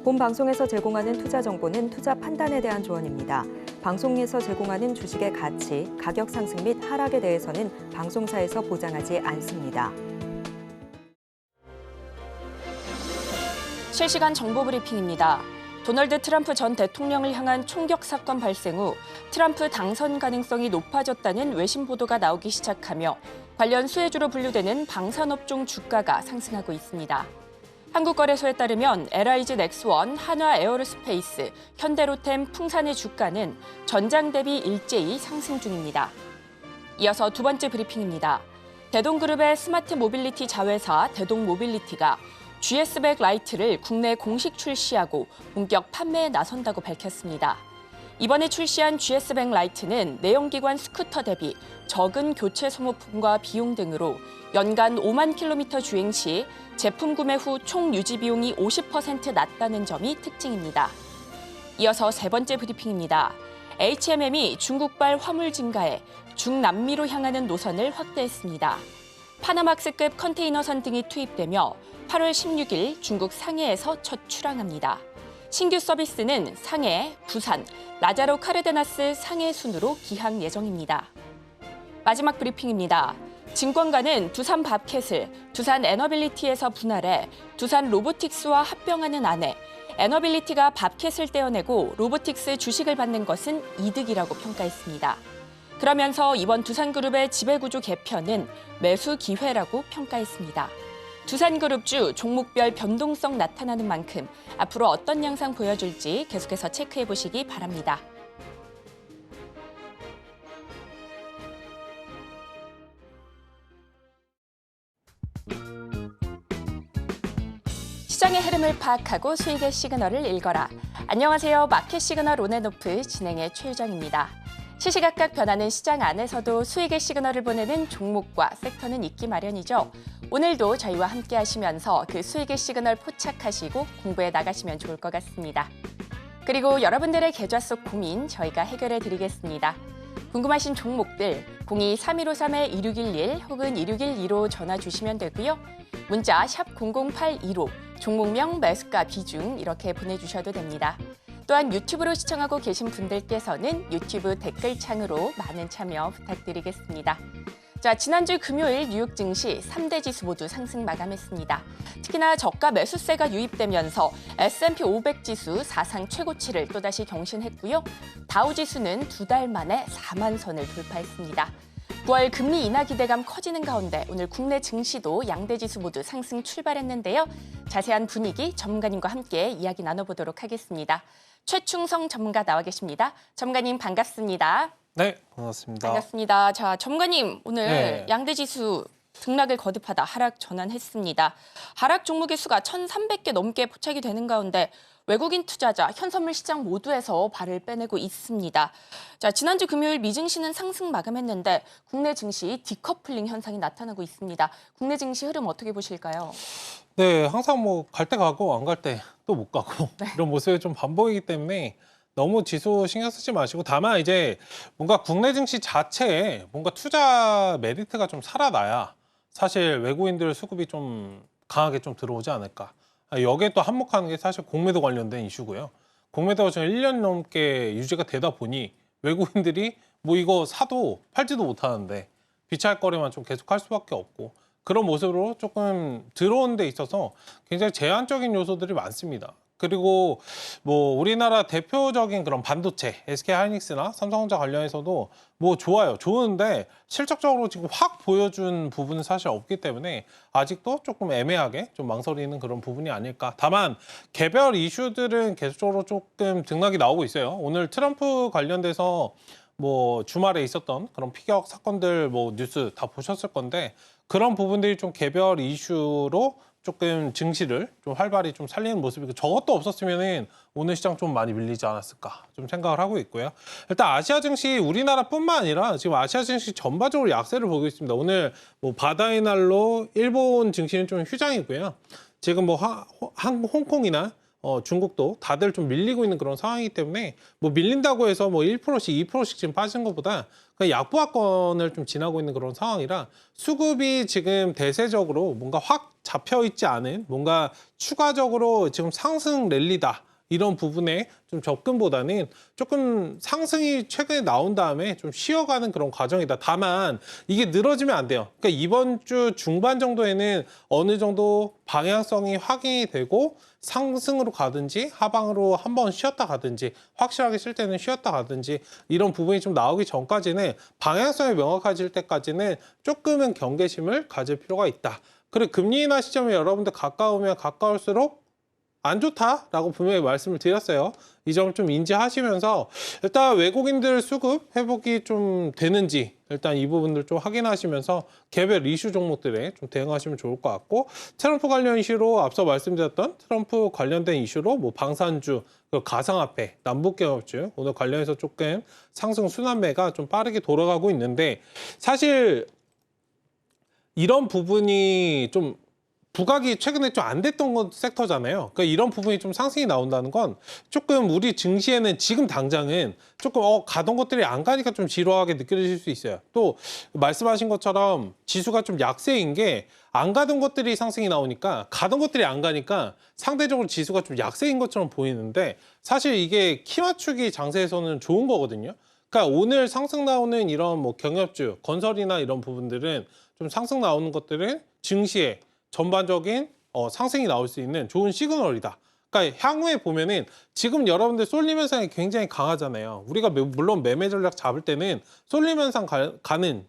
본 방송에서 제공하는 투자 정보는 투자 판단에 대한 조언입니다. 방송에서 제공하는 주식의 가치, 가격 상승 및 하락에 대해서는 방송사에서 보장하지 않습니다. 실시간 정보 브리핑입니다. 도널드 트럼프 전 대통령을 향한 총격 사건 발생 후 트럼프 당선 가능성이 높아졌다는 외신 보도가 나오기 시작하며 관련 수혜주로 분류되는 방산업종 주가가 상승하고 있습니다. 한국거래소에 따르면 LIG 넥스원, 한화에어로스페이스, 현대로템, 풍산의 주가는 전장 대비 일제히 상승 중입니다. 이어서 두 번째 브리핑입니다. 대동그룹의 스마트 모빌리티 자회사 대동모빌리티가 GS백 라이트를 국내 공식 출시하고 본격 판매에 나선다고 밝혔습니다. 이번에 출시한 GS백 라이트는 내연기관 스쿠터 대비 적은 교체 소모품과 비용 등으로 연간 5만 킬로미터 주행 시 제품 구매 후 총 유지 비용이 50% 낮다는 점이 특징입니다. 이어서 세 번째 브리핑입니다. HMM이 중국발 화물 증가에 중남미로 향하는 노선을 확대했습니다. 파나막스급 컨테이너선 등이 투입되며 8월 16일 중국 상해에서 첫 출항합니다. 신규 서비스는 상해, 부산, 라자로 카르데나스 상해 순으로 기항 예정입니다. 마지막 브리핑입니다. 증권가는 두산 밥캣을 두산 에너빌리티에서 분할해 두산 로보틱스와 합병하는 안에 에너빌리티가 밥캣을 떼어내고 로보틱스 주식을 받는 것은 이득이라고 평가했습니다. 그러면서 이번 두산그룹의 지배구조 개편은 매수 기회라고 평가했습니다. 두산그룹주 종목별 변동성 나타나는 만큼 앞으로 어떤 양상 보여줄지 계속해서 체크해 보시기 바랍니다. 시장의 흐름을 파악하고 수익의 시그널을 읽어라. 안녕하세요. 마켓 시그널 온앤오프 진행의 최유정입니다. 시시각각 변하는 시장 안에서도 수익의 시그널을 보내는 종목과 섹터는 있기 마련이죠. 오늘도 저희와 함께 하시면서 그 수익의 시그널 포착하시고 공부해 나가시면 좋을 것 같습니다. 그리고 여러분들의 계좌 속 고민 저희가 해결해 드리겠습니다. 궁금하신 종목들 02-3153-2611 혹은 2612로 전화 주시면 되고요. 문자 샵 00815 종목명, 매수가, 비중 이렇게 보내주셔도 됩니다. 또한 유튜브로 시청하고 계신 분들께서는 유튜브 댓글창으로 많은 참여 부탁드리겠습니다. 자, 지난주 금요일 뉴욕 증시 3대 지수 모두 상승 마감했습니다. 특히나 저가 매수세가 유입되면서 S&P 500 지수 사상 최고치를 또다시 경신했고요. 다우 지수는 두 달 만에 4만 선을 돌파했습니다. 9월 금리 인하 기대감 커지는 가운데 오늘 국내 증시도 양대 지수 모두 상승 출발했는데요. 자세한 분위기 전문가님과 함께 이야기 나눠보도록 하겠습니다. 최충성 전문가 나와 계십니다. 전문가님 반갑습니다. 네, 반갑습니다. 반갑습니다. 자, 전문가님 오늘 양대 지수 등락을 거듭하다 하락 전환했습니다. 하락 종목의 수가 1,300개 넘게 포착이 되는 가운데 외국인 투자자, 현선물 시장 모두에서 발을 빼내고 있습니다. 자, 지난주 금요일 미증시는 상승 마감했는데 국내 증시 디커플링 현상이 나타나고 있습니다. 국내 증시 흐름 어떻게 보실까요? 네, 항상 뭐 갈 때 가고 안 갈 때 또 못 가고 이런 모습이 좀 반복이기 때문에 너무 지수 신경 쓰지 마시고 다만 이제 뭔가 국내 증시 자체에 뭔가 투자 메리트가 좀 살아나야 사실 외국인들 수급이 좀 강하게 좀 들어오지 않을까. 여기에 또 한몫하는 게 사실 공매도 관련된 이슈고요. 공매도가 지금 1년 넘게 유지가 되다 보니 외국인들이 뭐 이거 사도 팔지도 못하는데 비차할 거리만 좀 계속 할 수밖에 없고 그런 모습으로 조금 들어오는 데 있어서 굉장히 제한적인 요소들이 많습니다. 그리고 뭐 우리나라 대표적인 그런 반도체, SK하이닉스나 삼성전자 관련해서도 뭐 좋아요. 좋은데 실적적으로 지금 확 보여준 부분은 사실 없기 때문에 아직도 조금 애매하게 좀 망설이는 그런 부분이 아닐까. 다만 개별 이슈들은 계속적으로 조금 등락이 나오고 있어요. 오늘 트럼프 관련돼서 뭐 주말에 있었던 그런 피격 사건들 뭐 뉴스 다 보셨을 건데 그런 부분들이 좀 개별 이슈로 조금 증시를 좀 활발히 좀 살리는 모습이고 저것도 없었으면은 오늘 시장 좀 많이 밀리지 않았을까 좀 생각을 하고 있고요. 일단 아시아 증시 우리나라뿐만 아니라 지금 아시아 증시 전반적으로 약세를 보고 있습니다. 오늘 뭐 바다의 날로 일본 증시는 좀 휴장이고요. 지금 뭐 홍콩이나 중국도 다들 좀 밀리고 있는 그런 상황이기 때문에 뭐 밀린다고 해서 뭐 1%씩 2%씩 지금 빠진 것보다 그러니까 약보합권을 좀 지나고 있는 그런 상황이라 수급이 지금 대세적으로 뭔가 확 잡혀 있지 않은 뭔가 추가적으로 지금 상승 랠리다. 이런 부분에 좀 접근보다는 조금 상승이 최근에 나온 다음에 좀 쉬어가는 그런 과정이다. 다만 이게 늘어지면 안 돼요. 그러니까 이번 주 중반 정도에는 어느 정도 방향성이 확인이 되고 상승으로 가든지 하방으로 한번 쉬었다 가든지 확실하게 쉴 때는 쉬었다 가든지 이런 부분이 좀 나오기 전까지는 방향성이 명확해질 때까지는 조금은 경계심을 가질 필요가 있다. 그리고 금리 인하 시점에 여러분들 가까우면 가까울수록 안 좋다라고 분명히 말씀을 드렸어요. 이 점을 좀 인지하시면서 일단 외국인들 수급 회복이 좀 되는지 일단 이 부분들 좀 확인하시면서 개별 이슈 종목들에 좀 대응하시면 좋을 것 같고 트럼프 관련 이슈로 앞서 말씀드렸던 트럼프 관련된 이슈로 뭐 방산주, 가상화폐, 남북경협주 오늘 관련해서 조금 상승 순환매가 좀 빠르게 돌아가고 있는데 사실 이런 부분이 좀 부각이 최근에 좀 안 됐던 섹터잖아요. 그러니까 이런 부분이 좀 상승이 나온다는 건 조금 우리 증시에는 지금 당장은 조금 가던 것들이 안 가니까 좀 지루하게 느껴질 수 있어요. 또 말씀하신 것처럼 지수가 좀 약세인 게 안 가던 것들이 상승이 나오니까 가던 것들이 안 가니까 상대적으로 지수가 좀 약세인 것처럼 보이는데 사실 이게 키 맞추기 장세에서는 좋은 거거든요. 그러니까 오늘 상승 나오는 이런 뭐 경협주, 건설이나 이런 부분들은 좀 상승 나오는 것들은 증시에 전반적인 상승이 나올 수 있는 좋은 시그널이다. 그러니까 향후에 보면은 지금 여러분들 쏠림 현상이 굉장히 강하잖아요. 우리가 물론 매매 전략 잡을 때는 쏠림 현상 가는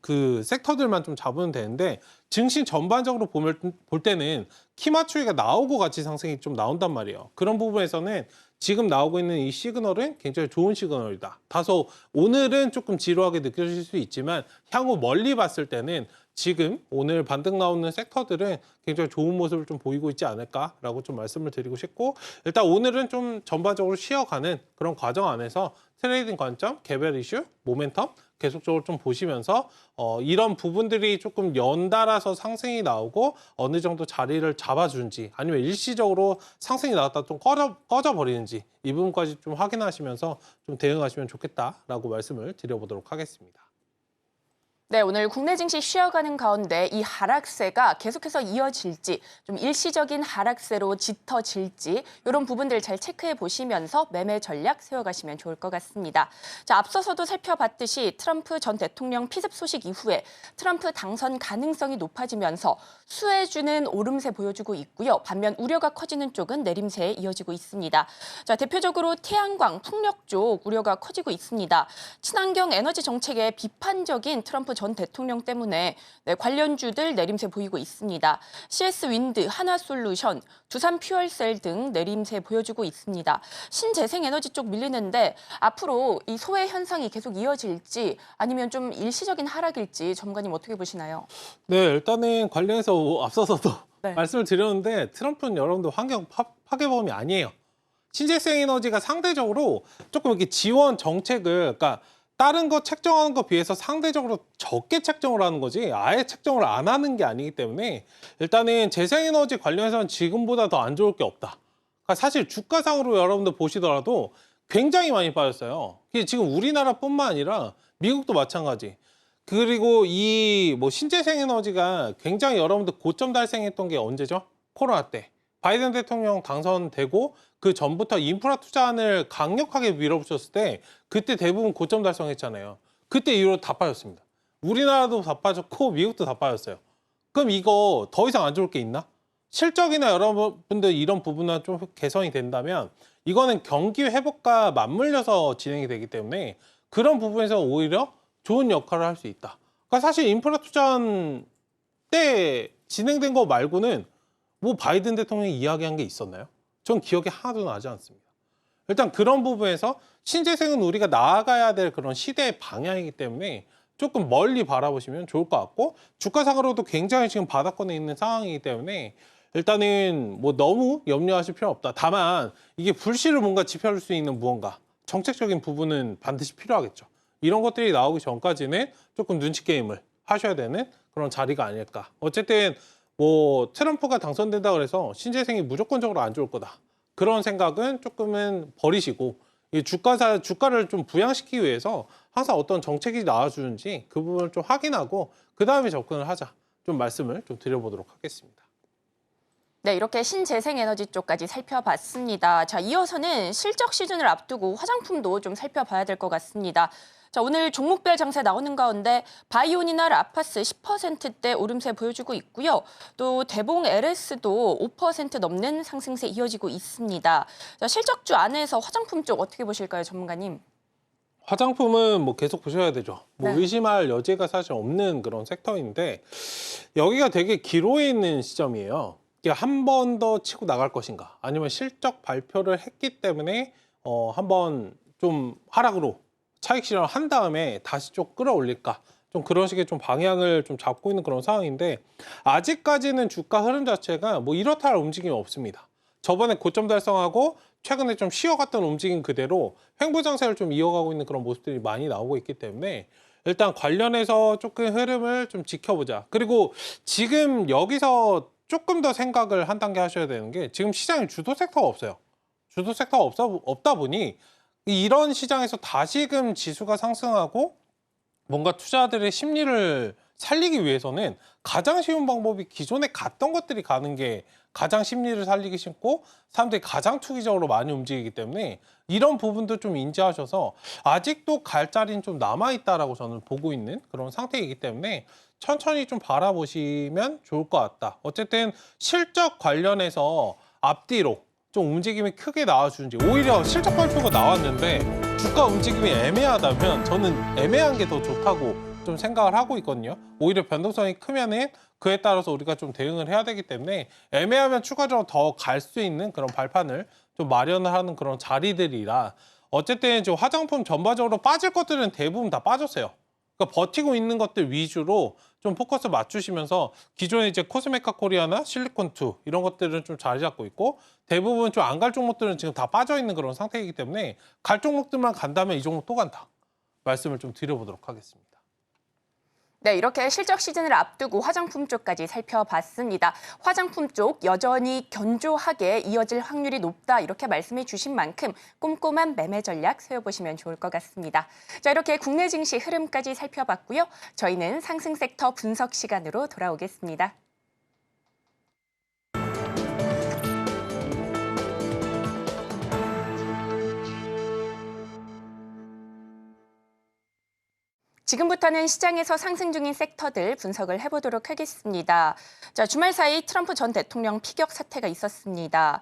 그 섹터들만 좀 잡으면 되는데 증시 전반적으로 볼 때는 키 맞추기가 나오고 같이 상승이 좀 나온단 말이에요. 그런 부분에서는 지금 나오고 있는 이 시그널은 굉장히 좋은 시그널이다. 다소 오늘은 조금 지루하게 느껴질 수 있지만 향후 멀리 봤을 때는 지금 오늘 반등 나오는 섹터들은 굉장히 좋은 모습을 좀 보이고 있지 않을까라고 좀 말씀을 드리고 싶고 일단 오늘은 좀 전반적으로 쉬어가는 그런 과정 안에서 트레이딩 관점, 개별 이슈, 모멘텀 계속적으로 좀 보시면서 이런 부분들이 조금 연달아서 상승이 나오고 어느 정도 자리를 잡아준지 아니면 일시적으로 상승이 나왔다 좀 꺼져버리는지 이 부분까지 좀 확인하시면서 좀 대응하시면 좋겠다라고 말씀을 드려보도록 하겠습니다. 네, 오늘 국내 증시 쉬어가는 가운데 이 하락세가 계속해서 이어질지 좀 일시적인 하락세로 짙어질지 이런 부분들 잘 체크해 보시면서 매매 전략 세워가시면 좋을 것 같습니다. 자, 앞서서도 살펴봤듯이 트럼프 전 대통령 피습 소식 이후에 트럼프 당선 가능성이 높아지면서 수혜주는 오름세 보여주고 있고요. 반면 우려가 커지는 쪽은 내림세에 이어지고 있습니다. 자, 대표적으로 태양광, 풍력 쪽 우려가 커지고 있습니다. 친환경 에너지 정책에 비판적인 트럼프 전 대통령 때문에 관련주들 내림세 보이고 있습니다. CS 윈드, 한화솔루션, 두산 퓨얼셀 등 내림세 보여주고 있습니다. 신재생에너지 쪽 밀리는데 앞으로 이 소외 현상이 계속 이어질지 아니면 좀 일시적인 하락일지 전문가님 어떻게 보시나요? 네, 일단은 관련해서 앞서서도 네. 말씀을 드렸는데 트럼프는 여러분들 환경 파괴범이 아니에요. 신재생 에너지가 상대적으로 조금 이렇게 지원 정책을 그러니까 다른 거 책정하는 거 비해서 상대적으로 적게 책정을 하는 거지 아예 책정을 안 하는 게 아니기 때문에 일단은 재생에너지 관련해서는 지금보다 더 안 좋을 게 없다. 그러니까 사실 주가상으로 여러분들 보시더라도 굉장히 많이 빠졌어요. 이게 지금 우리나라뿐만 아니라 미국도 마찬가지. 그리고 이 뭐 신재생에너지가 굉장히 여러분들 고점 달성했던 게 언제죠? 코로나 때. 바이든 대통령 당선되고 그 전부터 인프라 투자안을 강력하게 밀어붙였을 때 그때 대부분 고점 달성했잖아요. 그때 이후로 다 빠졌습니다. 우리나라도 다 빠졌고 미국도 다 빠졌어요. 그럼 이거 더 이상 안 좋을 게 있나? 실적이나 여러분들 이런 부분은 좀 개선이 된다면 이거는 경기 회복과 맞물려서 진행이 되기 때문에 그런 부분에서 오히려 좋은 역할을 할 수 있다. 그러니까 사실 인프라 투자안 때 진행된 거 말고는 뭐 바이든 대통령이 이야기한 게 있었나요? 전 기억이 하나도 나지 않습니다. 일단 그런 부분에서 신재생은 우리가 나아가야 될 그런 시대의 방향이기 때문에 조금 멀리 바라보시면 좋을 것 같고 주가상으로도 굉장히 지금 바닥권에 있는 상황이기 때문에 일단은 뭐 너무 염려하실 필요 없다. 다만 이게 불씨를 뭔가 지펴줄 수 있는 무언가 정책적인 부분은 반드시 필요하겠죠. 이런 것들이 나오기 전까지는 조금 눈치 게임을 하셔야 되는 그런 자리가 아닐까. 어쨌든 뭐 트럼프가 당선된다 그래서 신재생이 무조건적으로 안 좋을 거다. 그런 생각은 조금은 버리시고 이 주가를 좀 부양시키기 위해서 항상 어떤 정책이 나와주는지 그 부분을 좀 확인하고 그 다음에 접근을 하자. 좀 말씀을 좀 드려보도록 하겠습니다. 네, 이렇게 신재생에너지 쪽까지 살펴봤습니다. 자, 이어서는 실적 시즌을 앞두고 화장품도 좀 살펴봐야 될 것 같습니다. 자, 오늘 종목별 장세 나오는 가운데 바이온이나 라파스 10%대 오름세 보여주고 있고요. 또 대봉 LS도 5% 넘는 상승세 이어지고 있습니다. 자, 실적주 안에서 화장품 쪽 어떻게 보실까요, 전문가님? 화장품은 뭐 계속 보셔야 되죠. 뭐 네. 의심할 여지가 사실 없는 그런 섹터인데 여기가 되게 기로에 있는 시점이에요. 이게 한 번 더 치고 나갈 것인가 아니면 실적 발표를 했기 때문에 한번 좀 하락으로 차익 실현을 한 다음에 다시 좀 끌어올릴까 좀 그런 식의 좀 방향을 좀 잡고 있는 그런 상황인데 아직까지는 주가 흐름 자체가 뭐 이렇다 할 움직임이 없습니다. 저번에 고점 달성하고 최근에 좀 쉬어갔던 움직임 그대로 횡보장세를 좀 이어가고 있는 그런 모습들이 많이 나오고 있기 때문에 일단 관련해서 조금 흐름을 좀 지켜보자. 그리고 지금 여기서 조금 더 생각을 한 단계 하셔야 되는 게 지금 시장에 주도 섹터가 없어요. 주도 섹터가 없다 보니 이런 시장에서 다시금 지수가 상승하고 뭔가 투자들의 심리를 살리기 위해서는 가장 쉬운 방법이 기존에 갔던 것들이 가는 게 가장 심리를 살리기 쉽고 사람들이 가장 투기적으로 많이 움직이기 때문에 이런 부분도 좀 인지하셔서 아직도 갈 자리는 좀 남아있다라고 저는 보고 있는 그런 상태이기 때문에 천천히 좀 바라보시면 좋을 것 같다. 어쨌든 실적 관련해서 앞뒤로 좀 움직임이 크게 나와주는지 오히려 실적 발표가 나왔는데 주가 움직임이 애매하다면 저는 애매한 게 더 좋다고 좀 생각을 하고 있거든요. 오히려 변동성이 크면은 그에 따라서 우리가 좀 대응을 해야 되기 때문에 애매하면 추가적으로 더 갈 수 있는 그런 발판을 좀 마련을 하는 그런 자리들이라 어쨌든 지금 화장품 전반적으로 빠질 것들은 대부분 다 빠졌어요. 그러니까 버티고 있는 것들 위주로 좀 포커스 맞추시면서 기존에 이제 코스메카 코리아나 실리콘2 이런 것들은 좀 자리 잡고 있고 대부분 좀 안 갈 종목들은 지금 다 빠져 있는 그런 상태이기 때문에 갈 종목들만 간다면 이 종목 또 간다. 말씀을 좀 드려보도록 하겠습니다. 네, 이렇게 실적 시즌을 앞두고 화장품 쪽까지 살펴봤습니다. 화장품 쪽 여전히 견조하게 이어질 확률이 높다 이렇게 말씀해 주신 만큼 꼼꼼한 매매 전략 세워보시면 좋을 것 같습니다. 자, 이렇게 국내 증시 흐름까지 살펴봤고요. 저희는 상승 섹터 분석 시간으로 돌아오겠습니다. 지금부터는 시장에서 상승 중인 섹터들 분석을 해보도록 하겠습니다. 자, 주말 사이 트럼프 전 대통령 피격 사태가 있었습니다.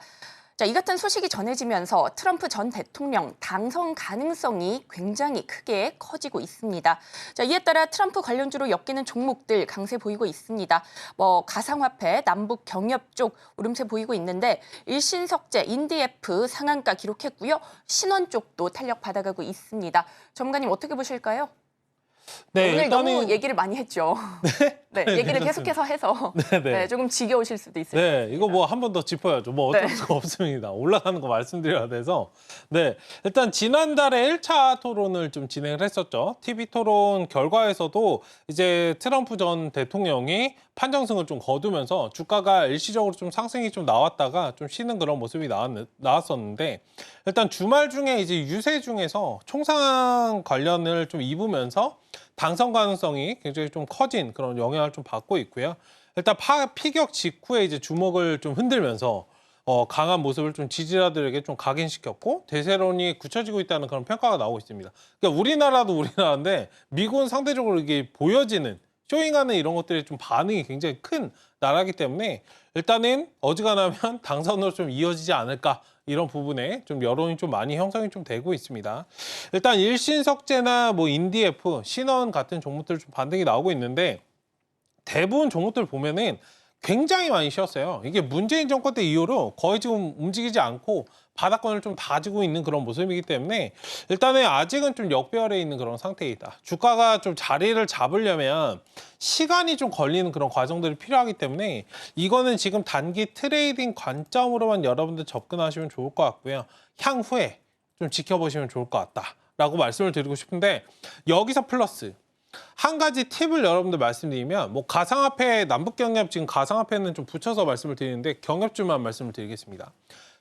자, 이 같은 소식이 전해지면서 트럼프 전 대통령 당선 가능성이 굉장히 크게 커지고 있습니다. 자, 이에 따라 트럼프 관련주로 엮이는 종목들 강세 보이고 있습니다. 가상화폐, 남북 경협 쪽 오름세 보이고 있는데 일신석재, 인디F 상한가 기록했고요. 신원 쪽도 탄력 받아가고 있습니다. 전문가님 어떻게 보실까요? 네, 오늘 너무 얘기를 많이 했죠. 네, 얘기를 계속해서 해서 네, 조금 지겨우실 수도 있을 것 같습니다. 네, 이거 뭐 한 번 더 짚어야죠. 뭐 어쩔 수가 없습니다. 올라가는 거 말씀드려야 돼서. 네, 일단 지난달에 1차 토론을 좀 진행을 했었죠. TV 토론 결과에서도 이제 트럼프 전 대통령이 판정승을 좀 거두면서 주가가 일시적으로 좀 상승이 좀 나왔다가 좀 쉬는 그런 모습이 나왔었는데 일단 주말 중에 이제 유세 중에서 총상 관련을 좀 입으면서 당선 가능성이 굉장히 좀 커진 그런 영향을 좀 받고 있고요. 일단 피격 직후에 이제 주목을 좀 흔들면서 강한 모습을 좀 지지자들에게 좀 각인시켰고 대세론이 굳혀지고 있다는 그런 평가가 나오고 있습니다. 그러니까 우리나라도 우리나라인데 미국은 상대적으로 이게 보여지는 쇼잉하는 이런 것들이 좀 반응이 굉장히 큰 나라이기 때문에 일단은 어지간하면 당선으로 좀 이어지지 않을까 이런 부분에 좀 여론이 좀 많이 형성이 좀 되고 있습니다. 일단 일신석재나 뭐 인디F, 신원 같은 종목들 좀 반등이 나오고 있는데 대부분 종목들 보면은 굉장히 많이 쉬었어요. 이게 문재인 정권 때 이후로 거의 지금 움직이지 않고 바닥권을 좀 다지고 있는 그런 모습이기 때문에 일단은 아직은 좀 역배열에 있는 그런 상태이다. 주가가 좀 자리를 잡으려면 시간이 좀 걸리는 그런 과정들이 필요하기 때문에 이거는 지금 단기 트레이딩 관점으로만 여러분들 접근하시면 좋을 것 같고요. 향후에 좀 지켜보시면 좋을 것 같다라고 말씀을 드리고 싶은데 여기서 플러스 한 가지 팁을 여러분들 말씀드리면 뭐 가상화폐 남북경협 지금 가상화폐는 좀 붙여서 말씀을 드리는데 경협주만 말씀을 드리겠습니다.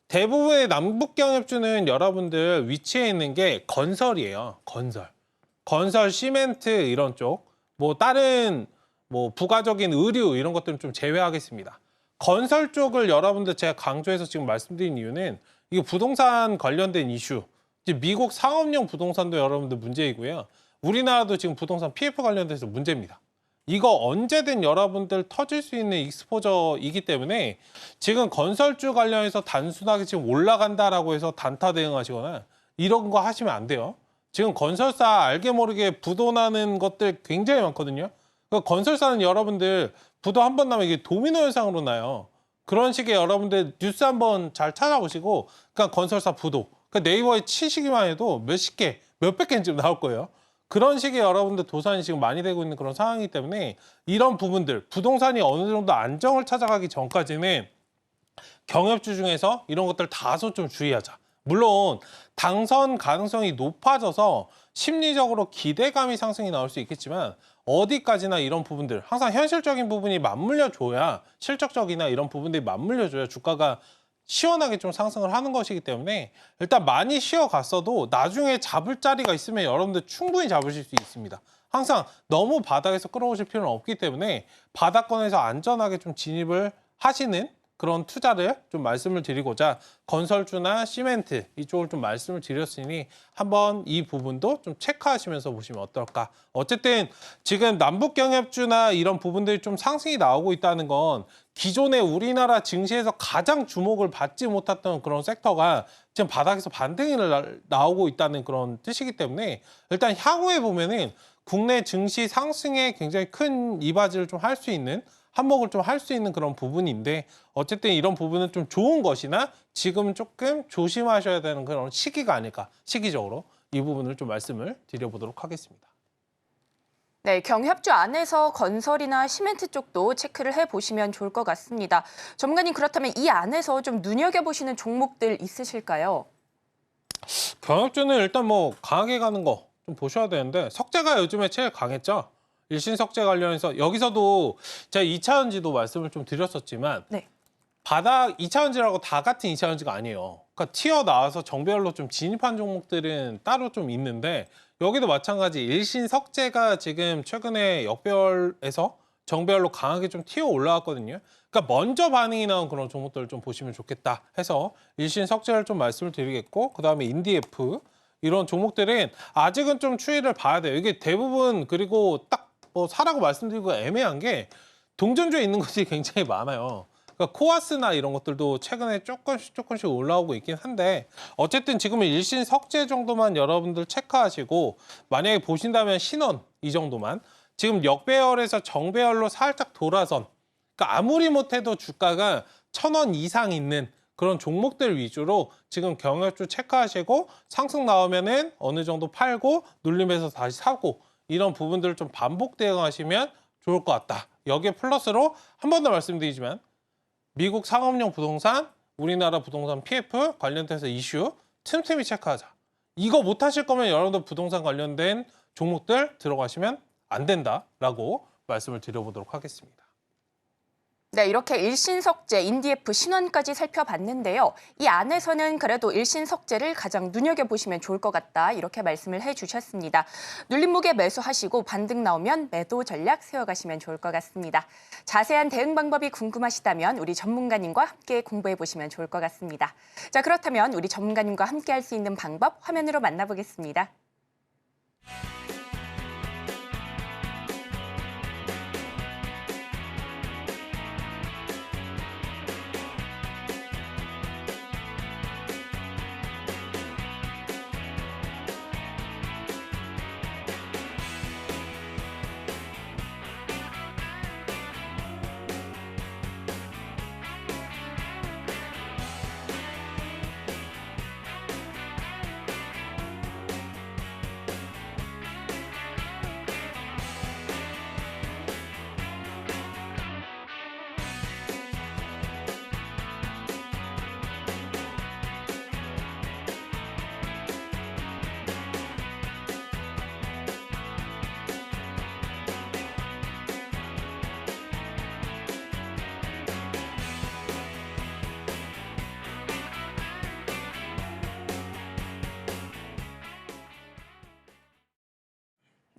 대부분의 남북경협주는 여러분들 위치해 있는 게 건설이에요. 건설, 시멘트 이런 쪽. 뭐 다른 뭐 부가적인 의류 이런 것들은 좀 제외하겠습니다. 건설 쪽을 여러분들 제가 강조해서 지금 말씀드린 이유는 이거 부동산 관련된 이슈. 미국 상업용 부동산도 여러분들 문제이고요. 우리나라도 지금 부동산 PF 관련돼서 문제입니다. 이거 언제든 여러분들 터질 수 있는 익스포저이기 때문에 지금 건설주 관련해서 단순하게 지금 올라간다라고 해서 단타 대응하시거나 이런 거 하시면 안 돼요. 지금 건설사 알게 모르게 부도 나는 것들 굉장히 많거든요. 그러니까 건설사는 여러분들 부도 한 번 나면 이게 도미노 현상으로 나요. 그런 식의 여러분들 뉴스 한번 잘 찾아보시고 그러니까 건설사 부도. 그러니까 네이버에 치시기만 해도 몇십 개, 몇백 개쯤 나올 거예요. 그런 식의 여러분들 도산이 지금 많이 되고 있는 그런 상황이기 때문에 이런 부분들, 부동산이 어느 정도 안정을 찾아가기 전까지는 경협주 중에서 이런 것들 다소 좀 주의하자. 물론 당선 가능성이 높아져서 심리적으로 기대감이 상승이 나올 수 있겠지만 어디까지나 이런 부분들, 항상 현실적인 부분이 맞물려줘야 실적적이나 이런 부분들이 맞물려줘야 주가가 시원하게 좀 상승을 하는 것이기 때문에 일단 많이 쉬어갔어도 나중에 잡을 자리가 있으면 여러분들 충분히 잡으실 수 있습니다. 항상 너무 바닥에서 끌어오실 필요는 없기 때문에 바닥권에서 안전하게 좀 진입을 하시는 그런 투자를 좀 말씀을 드리고자 건설주나 시멘트 이쪽을 좀 말씀을 드렸으니 한번 이 부분도 좀 체크하시면서 보시면 어떨까. 어쨌든 지금 남북경협주나 이런 부분들이 좀 상승이 나오고 있다는 건 기존의 우리나라 증시에서 가장 주목을 받지 못했던 그런 섹터가 지금 바닥에서 반등이 나오고 있다는 그런 뜻이기 때문에 일단 향후에 보면은 국내 증시 상승에 굉장히 큰 이바지를 좀 할 수 있는 한몫을 좀 할 수 있는 그런 부분인데 어쨌든 이런 부분은 좀 좋은 것이나 지금은 조금 조심하셔야 되는 그런 시기가 아닐까 시기적으로 이 부분을 좀 말씀을 드려보도록 하겠습니다. 네, 경협주 안에서 건설이나 시멘트 쪽도 체크를 해보시면 좋을 것 같습니다. 전문가님 그렇다면 이 안에서 좀 눈여겨보시는 종목들 있으실까요? 경협주는 일단 뭐 강하게 가는 거 좀 보셔야 되는데 석재가 요즘에 제일 강했죠. 일신석재 관련해서 여기서도 제가 2차전지도 말씀을 좀 드렸었지만 네. 바닥 2차전지라고 다 같은 2차전지가 아니에요. 그러니까 튀어 나와서 정배열로 좀 진입한 종목들은 따로 좀 있는데 여기도 마찬가지 일신석재가 지금 최근에 역배열에서 정배열로 강하게 좀 튀어 올라왔거든요. 그러니까 먼저 반응이 나온 그런 종목들을 좀 보시면 좋겠다 해서 일신석재를 좀 말씀을 드리겠고 그다음에 인디에프 이런 종목들은 아직은 좀 추이를 봐야 돼요. 이게 대부분 그리고 딱 뭐 사라고 말씀드리고 애매한 게 동전주에 있는 것이 굉장히 많아요. 그러니까 코아스나 이런 것들도 최근에 조금씩 올라오고 있긴 한데 어쨌든 지금은 일신석재 정도만 여러분들 체크하시고 만약에 보신다면 신원 이 정도만 지금 역배열에서 정배열로 살짝 돌아선 그러니까 아무리 못해도 주가가 1,000원 이상 있는 그런 종목들 위주로 지금 경협주 체크하시고 상승 나오면은 어느 정도 팔고 눌림에서 다시 사고 이런 부분들을 좀 반복 대응하시면 좋을 것 같다. 여기에 플러스로 한 번 더 말씀드리지만 미국 상업용 부동산, 우리나라 부동산 PF 관련돼서 이슈 틈틈이 체크하자. 이거 못 하실 거면 여러분들 부동산 관련된 종목들 들어가시면 안 된다라고 말씀을 드려보도록 하겠습니다. 네, 이렇게 일신석재, 인디에프, 신원까지 살펴봤는데요. 이 안에서는 그래도 일신석재를 가장 눈여겨보시면 좋을 것 같다 이렇게 말씀을 해주셨습니다. 눌림목에 매수하시고 반등 나오면 매도 전략 세워가시면 좋을 것 같습니다. 자세한 대응 방법이 궁금하시다면 우리 전문가님과 함께 공부해보시면 좋을 것 같습니다. 자, 그렇다면 우리 전문가님과 함께 할 수 있는 방법 화면으로 만나보겠습니다.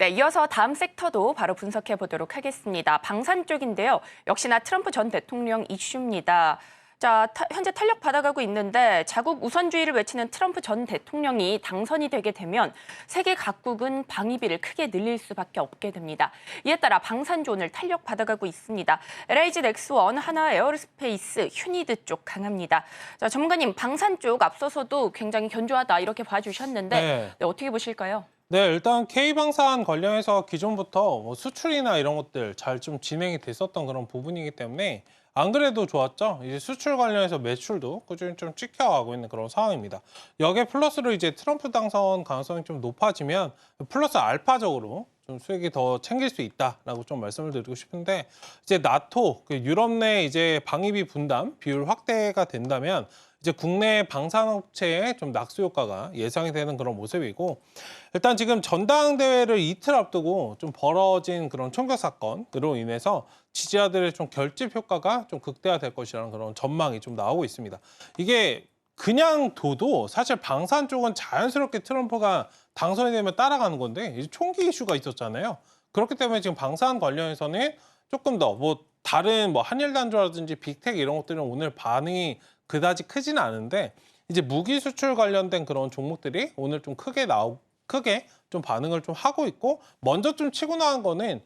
네, 이어서 다음 섹터도 바로 분석해 보도록 하겠습니다. 방산 쪽인데요. 역시나 트럼프 전 대통령 이슈입니다. 자, 현재 탄력 받아가고 있는데 자국 우선주의를 외치는 트럼프 전 대통령이 당선이 되게 되면 세계 각국은 방위비를 크게 늘릴 수밖에 없게 됩니다. 이에 따라 방산존을 탄력 받아가고 있습니다. LIG 넥스원, 하나 에어로스페이스, 휴니드 쪽 강합니다. 자, 전문가님, 방산 쪽 앞서서도 굉장히 견조하다 이렇게 봐주셨는데 네, 어떻게 보실까요? 네, 일단 K방산 관련해서 기존부터 뭐 수출이나 이런 것들 잘 좀 진행이 됐었던 그런 부분이기 때문에 안 그래도 좋았죠. 이제 수출 관련해서 매출도 꾸준히 좀 찍혀가고 있는 그런 상황입니다. 여기에 플러스로 이제 트럼프 당선 가능성이 좀 높아지면 플러스 알파적으로 좀 수익이 더 챙길 수 있다라고 좀 말씀을 드리고 싶은데, 이제 나토, 유럽 내 이제 방위비 분담 비율 확대가 된다면 이제 국내 방산업체의 좀 낙수 효과가 예상이 되는 그런 모습이고, 일단 지금 전당대회를 이틀 앞두고 좀 벌어진 그런 총격 사건으로 인해서 지지자들의 좀 결집 효과가 좀 극대화될 것이라는 그런 전망이 좀 나오고 있습니다. 이게 그냥 둬도 사실 방산 쪽은 자연스럽게 트럼프가 당선이 되면 따라가는 건데, 이제 총기 이슈가 있었잖아요. 그렇기 때문에 지금 방산 관련해서는 조금 더 뭐 다른 뭐 한일단조라든지 빅텍 이런 것들은 오늘 반응이 그다지 크지는 않은데, 이제 무기 수출 관련된 그런 종목들이 오늘 좀 크게 좀 반응을 좀 하고 있고, 먼저 좀 치고 나간 거는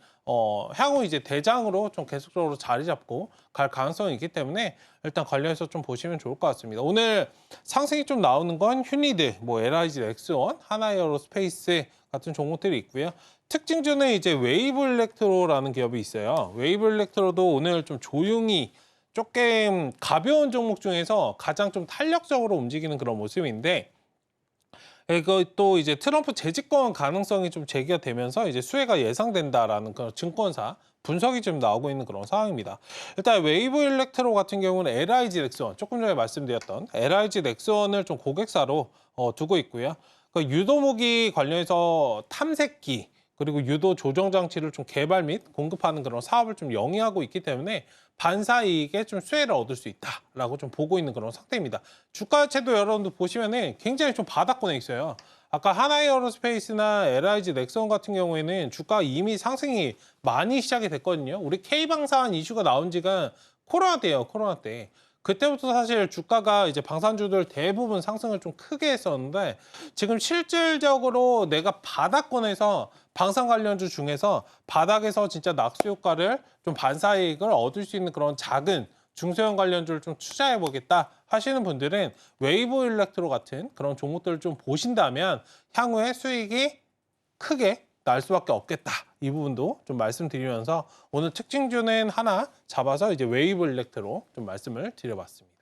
향후 이제 대장으로 좀 계속적으로 자리 잡고 갈 가능성이 있기 때문에 일단 관련해서 좀 보시면 좋을 것 같습니다. 오늘 상승이 좀 나오는 건 휴니드, 뭐 LIG 넥스원, 하나에어로스페이스 같은 종목들이 있고요. 특징주는 이제 웨이브 일렉트로라는 기업이 있어요. 웨이브 일렉트로도 오늘 좀 조용히 조금 가벼운 종목 중에서 가장 좀 탄력적으로 움직이는 그런 모습인데, 이것도 이제 트럼프 재집권 가능성이 좀 제기가 되면서 이제 수혜가 예상된다라는 그런 증권사 분석이 좀 나오고 있는 그런 상황입니다. 일단 웨이브 일렉트로 같은 경우는 LIG 넥스원, 조금 전에 말씀드렸던 LIG 넥스원을 좀 고객사로 두고 있고요. 유도무기 관련해서 탐색기 그리고 유도 조정 장치를 좀 개발 및 공급하는 그런 사업을 좀 영위하고 있기 때문에 반사 이익에 좀 수혜를 얻을 수 있다라고 좀 보고 있는 그런 상태입니다. 주가 자체도 여러분들 보시면은 굉장히 좀 바닥권에 있어요. 아까 하나에어로스페이스나 LIG 넥스원 같은 경우에는 주가 이미 상승이 많이 시작이 됐거든요. 우리 K방산 이슈가 나온 지가 코로나 때예요, 코로나 때. 그때부터 사실 주가가 이제 방산주들 대부분 상승을 좀 크게 했었는데, 지금 실질적으로 내가 바닥권에서 방산 관련주 중에서 바닥에서 진짜 낙수 효과를 좀 반사이익을 얻을 수 있는 그런 작은 중소형 관련주를 좀 투자해 보겠다 하시는 분들은 웨이브 일렉트로 같은 그런 종목들을 좀 보신다면 향후에 수익이 크게 날 수밖에 없겠다. 이 부분도 좀 말씀드리면서 오늘 특징주는 하나 잡아서 이제 웨이브 일렉트로 좀 말씀을 드려봤습니다.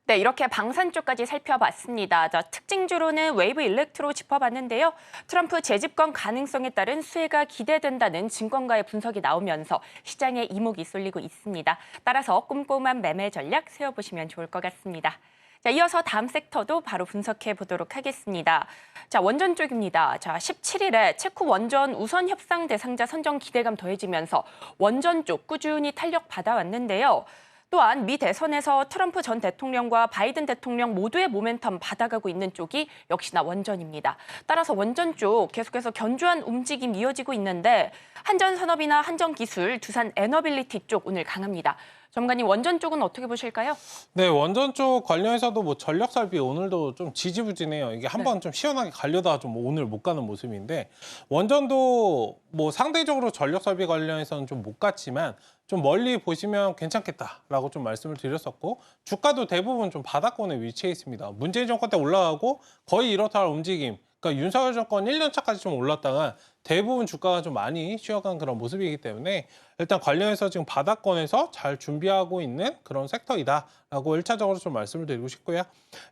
네, 이렇게 방산 쪽까지 살펴봤습니다. 자, 특징주로는 웨이브 일렉트로 짚어봤는데요. 트럼프 재집권 가능성에 따른 수혜가 기대된다는 증권가의 분석이 나오면서 시장에 이목이 쏠리고 있습니다. 따라서 꼼꼼한 매매 전략 세워보시면 좋을 것 같습니다. 자, 이어서 다음 섹터도 바로 분석해 보도록 하겠습니다. 자, 원전 쪽입니다. 자, 17일에 체코 원전 우선 협상 대상자 선정 기대감 더해지면서 원전 쪽 꾸준히 탄력 받아왔는데요. 또한 미 대선에서 트럼프 전 대통령과 바이든 대통령 모두의 모멘텀 받아가고 있는 쪽이 역시나 원전입니다. 따라서 원전 쪽 계속해서 견조한 움직임 이어지고 있는데, 한전산업이나 한전기술, 두산 에너빌리티 쪽 오늘 강합니다. 전문가님, 원전 쪽은 어떻게 보실까요? 네, 원전 쪽 관련해서도 뭐 전력 설비 오늘도 좀 지지부진해요. 이게 한번 좀 시원하게 가려다가 좀 오늘 못 가는 모습인데, 원전도 뭐 상대적으로 전력 설비 관련해서는 좀 못 갔지만 좀 멀리 보시면 괜찮겠다라고 좀 말씀을 드렸었고, 주가도 대부분 좀 바닥권에 위치해 있습니다. 문재인 정권 때 올라가고 거의 이렇다 할 움직임. 그러니까 윤석열 정권 1년 차까지 좀 올랐다가 대부분 주가가 좀 많이 쉬어간 그런 모습이기 때문에 일단 관련해서 지금 바닥권에서 잘 준비하고 있는 그런 섹터이다라고 1차적으로 좀 말씀을 드리고 싶고요.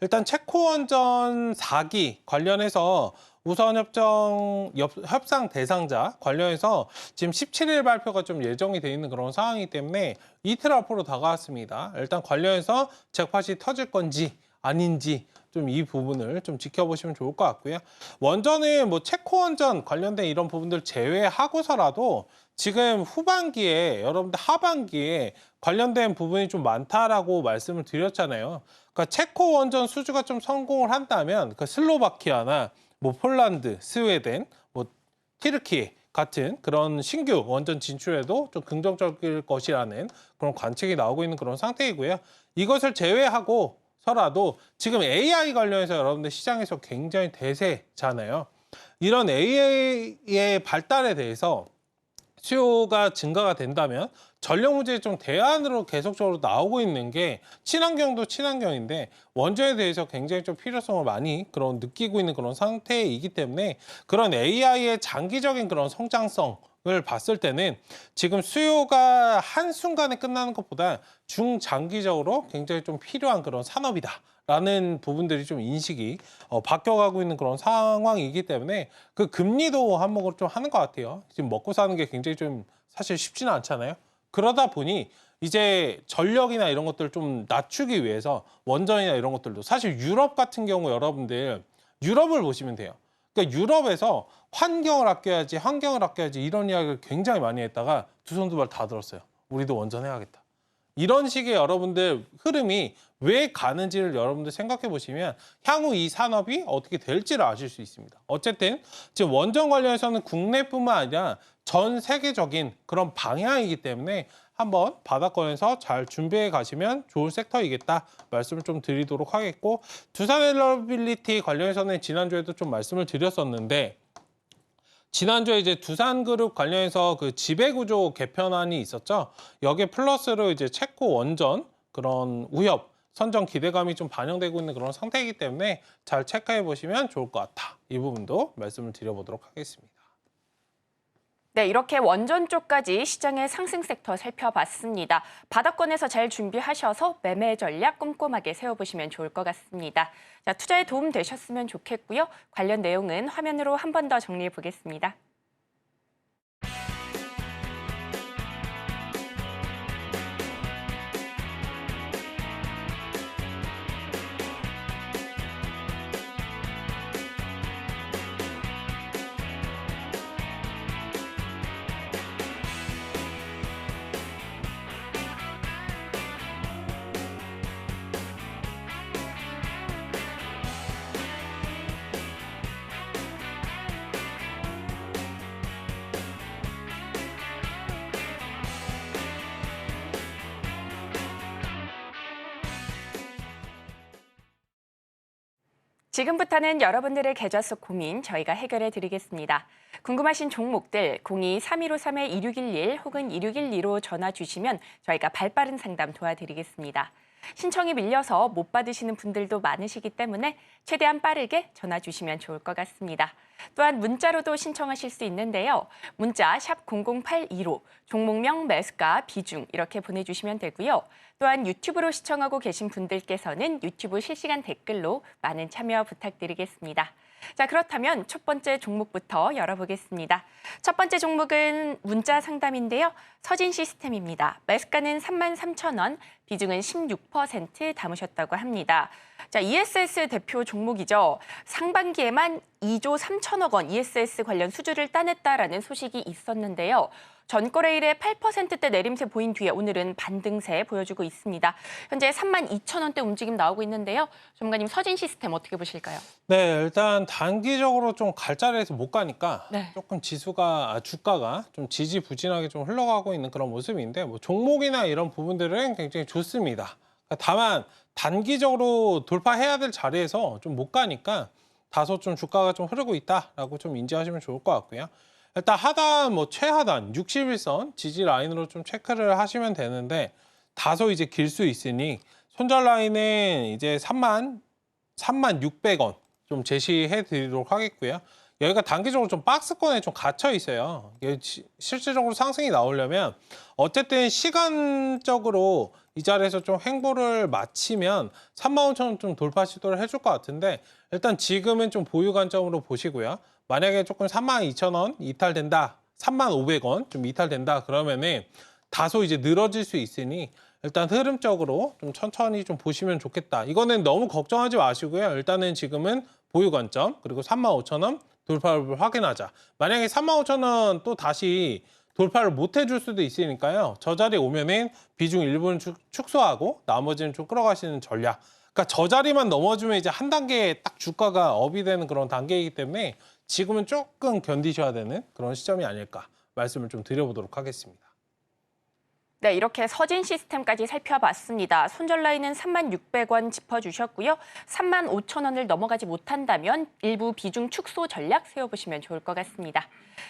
일단 체코 원전 4기 관련해서 우선 협상 대상자 관련해서 지금 17일 발표가 좀 예정이 돼 있는 그런 상황이기 때문에 이틀 앞으로 다가왔습니다. 일단 관련해서 잭팟이 터질 건지 아닌지 좀 이 부분을 좀 지켜보시면 좋을 것 같고요. 원전은 뭐 체코 원전 관련된 이런 부분들 제외하고서라도 지금 후반기에 여러분들 하반기에 관련된 부분이 좀 많다라고 말씀을 드렸잖아요. 그러니까 체코 원전 수주가 좀 성공을 한다면 그 슬로바키아나 뭐 폴란드, 스웨덴, 뭐 튀르키 같은 그런 신규 원전 진출에도 좀 긍정적일 것이라는 그런 관측이 나오고 있는 그런 상태이고요. 이것을 제외하고서라도 지금 AI 관련해서 여러분들 시장에서 굉장히 대세잖아요. 이런 AI의 발달에 대해서 수요가 증가가 된다면 전력 문제의 좀 대안으로 계속적으로 나오고 있는 게 친환경도 친환경인데 원전에 대해서 굉장히 좀 필요성을 많이 그런 느끼고 있는 그런 상태이기 때문에 그런 AI의 장기적인 그런 성장성을 봤을 때는 지금 수요가 한순간에 끝나는 것보다 중장기적으로 굉장히 좀 필요한 그런 산업이다. 라는 부분들이 좀 인식이 바뀌어가고 있는 그런 상황이기 때문에 그 금리도 한몫을 좀 하는 것 같아요. 지금 먹고 사는 게 굉장히 좀 사실 쉽지는 않잖아요. 그러다 보니 이제 전력이나 이런 것들을 좀 낮추기 위해서 원전이나 이런 것들도 사실 유럽 같은 경우 여러분들 유럽을 보시면 돼요. 그러니까 유럽에서 환경을 아껴야지 이런 이야기를 굉장히 많이 했다가 두 손 두 발 다 들었어요. 우리도 원전해야겠다. 이런 식의 여러분들 흐름이 왜 가는지를 여러분들 생각해 보시면 향후 이 산업이 어떻게 될지를 아실 수 있습니다. 어쨌든 지금 원전 관련해서는 국내뿐만 아니라 전 세계적인 그런 방향이기 때문에 한번 바닥권에서 잘 준비해 가시면 좋을 섹터이겠다 말씀을 좀 드리도록 하겠고, 두산 엘러빌리티 관련해서는 지난주에도 좀 말씀을 드렸었는데 지난주에 이제 두산그룹 관련해서 그 지배구조 개편안이 있었죠. 여기에 플러스로 이제 체코 원전 그런 위협, 선정 기대감이 좀 반영되고 있는 그런 상태이기 때문에 잘 체크해 보시면 좋을 것 같다. 이 부분도 말씀을 드려보도록 하겠습니다. 네, 이렇게 원전 쪽까지 시장의 상승 섹터 살펴봤습니다. 바닥권에서 잘 준비하셔서 매매 전략 꼼꼼하게 세워보시면 좋을 것 같습니다. 자, 투자에 도움 되셨으면 좋겠고요. 관련 내용은 화면으로 한 번 더 정리해 보겠습니다. 지금부터는 여러분들의 계좌 속 고민 저희가 해결해 드리겠습니다. 궁금하신 종목들 02-3153-2611 혹은 2612로 전화 주시면 저희가 발빠른 상담 도와드리겠습니다. 신청이 밀려서 못 받으시는 분들도 많으시기 때문에 최대한 빠르게 전화 주시면 좋을 것 같습니다. 또한 문자로도 신청하실 수 있는데요. 문자 샵 0082로 종목명, 매수가, 비중 이렇게 보내주시면 되고요. 또한 유튜브로 시청하고 계신 분들께서는 유튜브 실시간 댓글로 많은 참여 부탁드리겠습니다. 자, 그렇다면 첫 번째 종목부터 열어보겠습니다. 첫 번째 종목은 문자 상담인데요. 서진 시스템입니다. 매수가는 33,000원, 비중은 16% 담으셨다고 합니다. 자, ESS 대표 종목이죠. 상반기에만 2조 3천억 원 ESS 관련 수주를 따냈다라는 소식이 있었는데요. 전거래 일에 8%대 내림세 보인 뒤에 오늘은 반등세 보여주고 있습니다. 현재 32,000원대 움직임 나오고 있는데요. 전문가님, 서진 시스템 어떻게 보실까요? 네, 일단 단기적으로 좀 갈 자리에서 못 가니까 네. 조금 주가가 좀 지지부진하게 좀 흘러가고 있는 그런 모습인데 뭐 종목이나 이런 부분들은 굉장히 좋습니다. 다만 단기적으로 돌파해야 될 자리에서 좀 못 가니까 다소 좀 주가가 좀 흐르고 있다라고 좀 인지하시면 좋을 것 같고요. 일단 하단, 최하단 61선 지지 라인으로 좀 체크를 하시면 되는데 다소 이제 길 수 있으니 손절 라인은 이제 36,000원 좀 제시해 드리도록 하겠고요. 여기가 단기적으로 좀 박스권에 좀 갇혀 있어요. 실질적으로 상승이 나오려면 어쨌든 시간적으로 이 자리에서 좀 횡보를 마치면 35,000원 좀 돌파 시도를 해줄 것 같은데 일단 지금은 좀 보유 관점으로 보시고요. 만약에 조금 32,000원 이탈된다, 35,000원 좀 이탈된다 그러면은 다소 이제 늘어질 수 있으니 일단 흐름적으로 좀 천천히 좀 보시면 좋겠다. 이거는 너무 걱정하지 마시고요. 일단은 지금은 보유 관점 그리고 35,000원 돌파를 확인하자. 만약에 35,000원 또 다시 돌파를 못 해줄 수도 있으니까요. 저 자리에 오면은 비중 일부는 축소하고 나머지는 좀 끌어가시는 전략. 그러니까 저 자리만 넘어주면 이제 한 단계 딱 주가가 업이 되는 그런 단계이기 때문에 지금은 조금 견디셔야 되는 그런 시점이 아닐까 말씀을 좀 드려보도록 하겠습니다. 네, 이렇게 서진 시스템까지 살펴봤습니다. 손절 라인은 36,600원 짚어주셨고요. 35,000원을 넘어가지 못한다면 일부 비중 축소 전략 세워보시면 좋을 것 같습니다.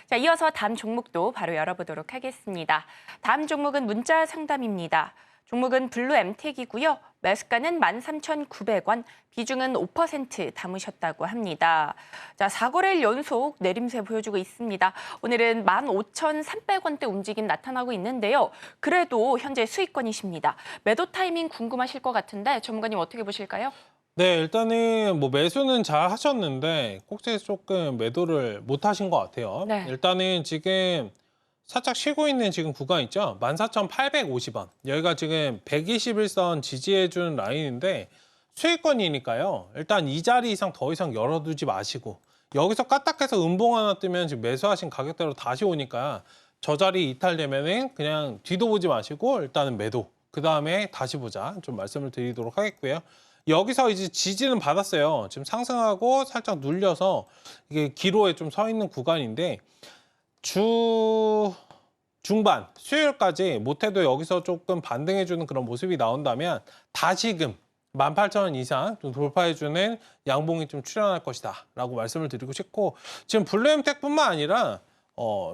자, 이어서 다음 종목도 바로 열어보도록 하겠습니다. 다음 종목은 문자 상담입니다. 종목은 블루 엠텍이고요. 매수가는 13,900원, 비중은 5% 담으셨다고 합니다. 자, 4거래일 연속 내림세 보여주고 있습니다. 오늘은 15,300원대 움직임 나타나고 있는데요. 그래도 현재 수익권이십니다. 매도 타이밍 궁금하실 것 같은데 전문가님 어떻게 보실까요? 네, 일단은 뭐 매수는 잘 하셨는데 꼭지에서 조금 매도를 못 하신 것 같아요. 네. 일단은 지금 살짝 쉬고 있는 지금 구간 있죠? 14,850원. 여기가 지금 121선 지지해준 라인인데 수익권이니까요. 일단 이 자리 이상 더 이상 열어두지 마시고 여기서 까딱해서 음봉 하나 뜨면 지금 매수하신 가격대로 다시 오니까 저 자리 이탈되면은 그냥 뒤도 보지 마시고 일단은 매도. 그 다음에 다시 보자. 좀 말씀을 드리도록 하겠고요. 여기서 이제 지지는 받았어요. 지금 상승하고 살짝 눌려서 이게 기로에 좀 서 있는 구간인데 주 중반 수요일까지 못해도 여기서 조금 반등해주는 그런 모습이 나온다면 다시금 18,000원 이상 좀 돌파해주는 양봉이 좀 출현할 것이다 라고 말씀을 드리고 싶고 지금 블루엠텍뿐만 아니라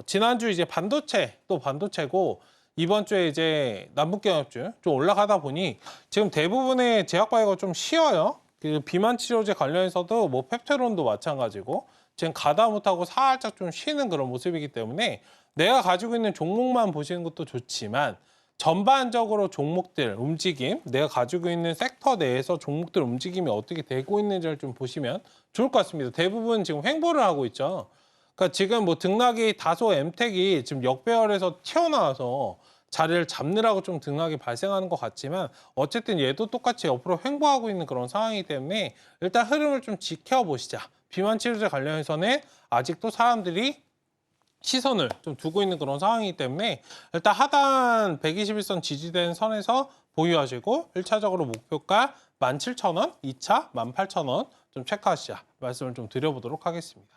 지난주 이제 반도체 또 반도체고 이번 주에 이제 남북경협주 좀 올라가다 보니 지금 대부분의 제약바이오가 좀 쉬어요. 그 비만 치료제 관련해서도 뭐 펩테론도 마찬가지고 지금 가다 못하고 살짝 좀 쉬는 그런 모습이기 때문에 내가 가지고 있는 종목만 보시는 것도 좋지만 전반적으로 종목들 움직임, 내가 가지고 있는 섹터 내에서 종목들 움직임이 어떻게 되고 있는지를 좀 보시면 좋을 것 같습니다. 대부분 지금 횡보를 하고 있죠. 그러니까 지금 뭐 등락이 다소 엠텍이 지금 역배열에서 튀어나와서 자리를 잡느라고 좀 등락이 발생하는 것 같지만 어쨌든 얘도 똑같이 옆으로 횡보하고 있는 그런 상황이기 때문에 일단 흐름을 좀 지켜보시자. 비만 치료제 관련해서는 아직도 사람들이 시선을 좀 두고 있는 그런 상황이기 때문에 일단 하단 121선 지지된 선에서 보유하시고 1차적으로 목표가 17,000원, 2차 18,000원 좀 체크하시자 말씀을 좀 드려보도록 하겠습니다.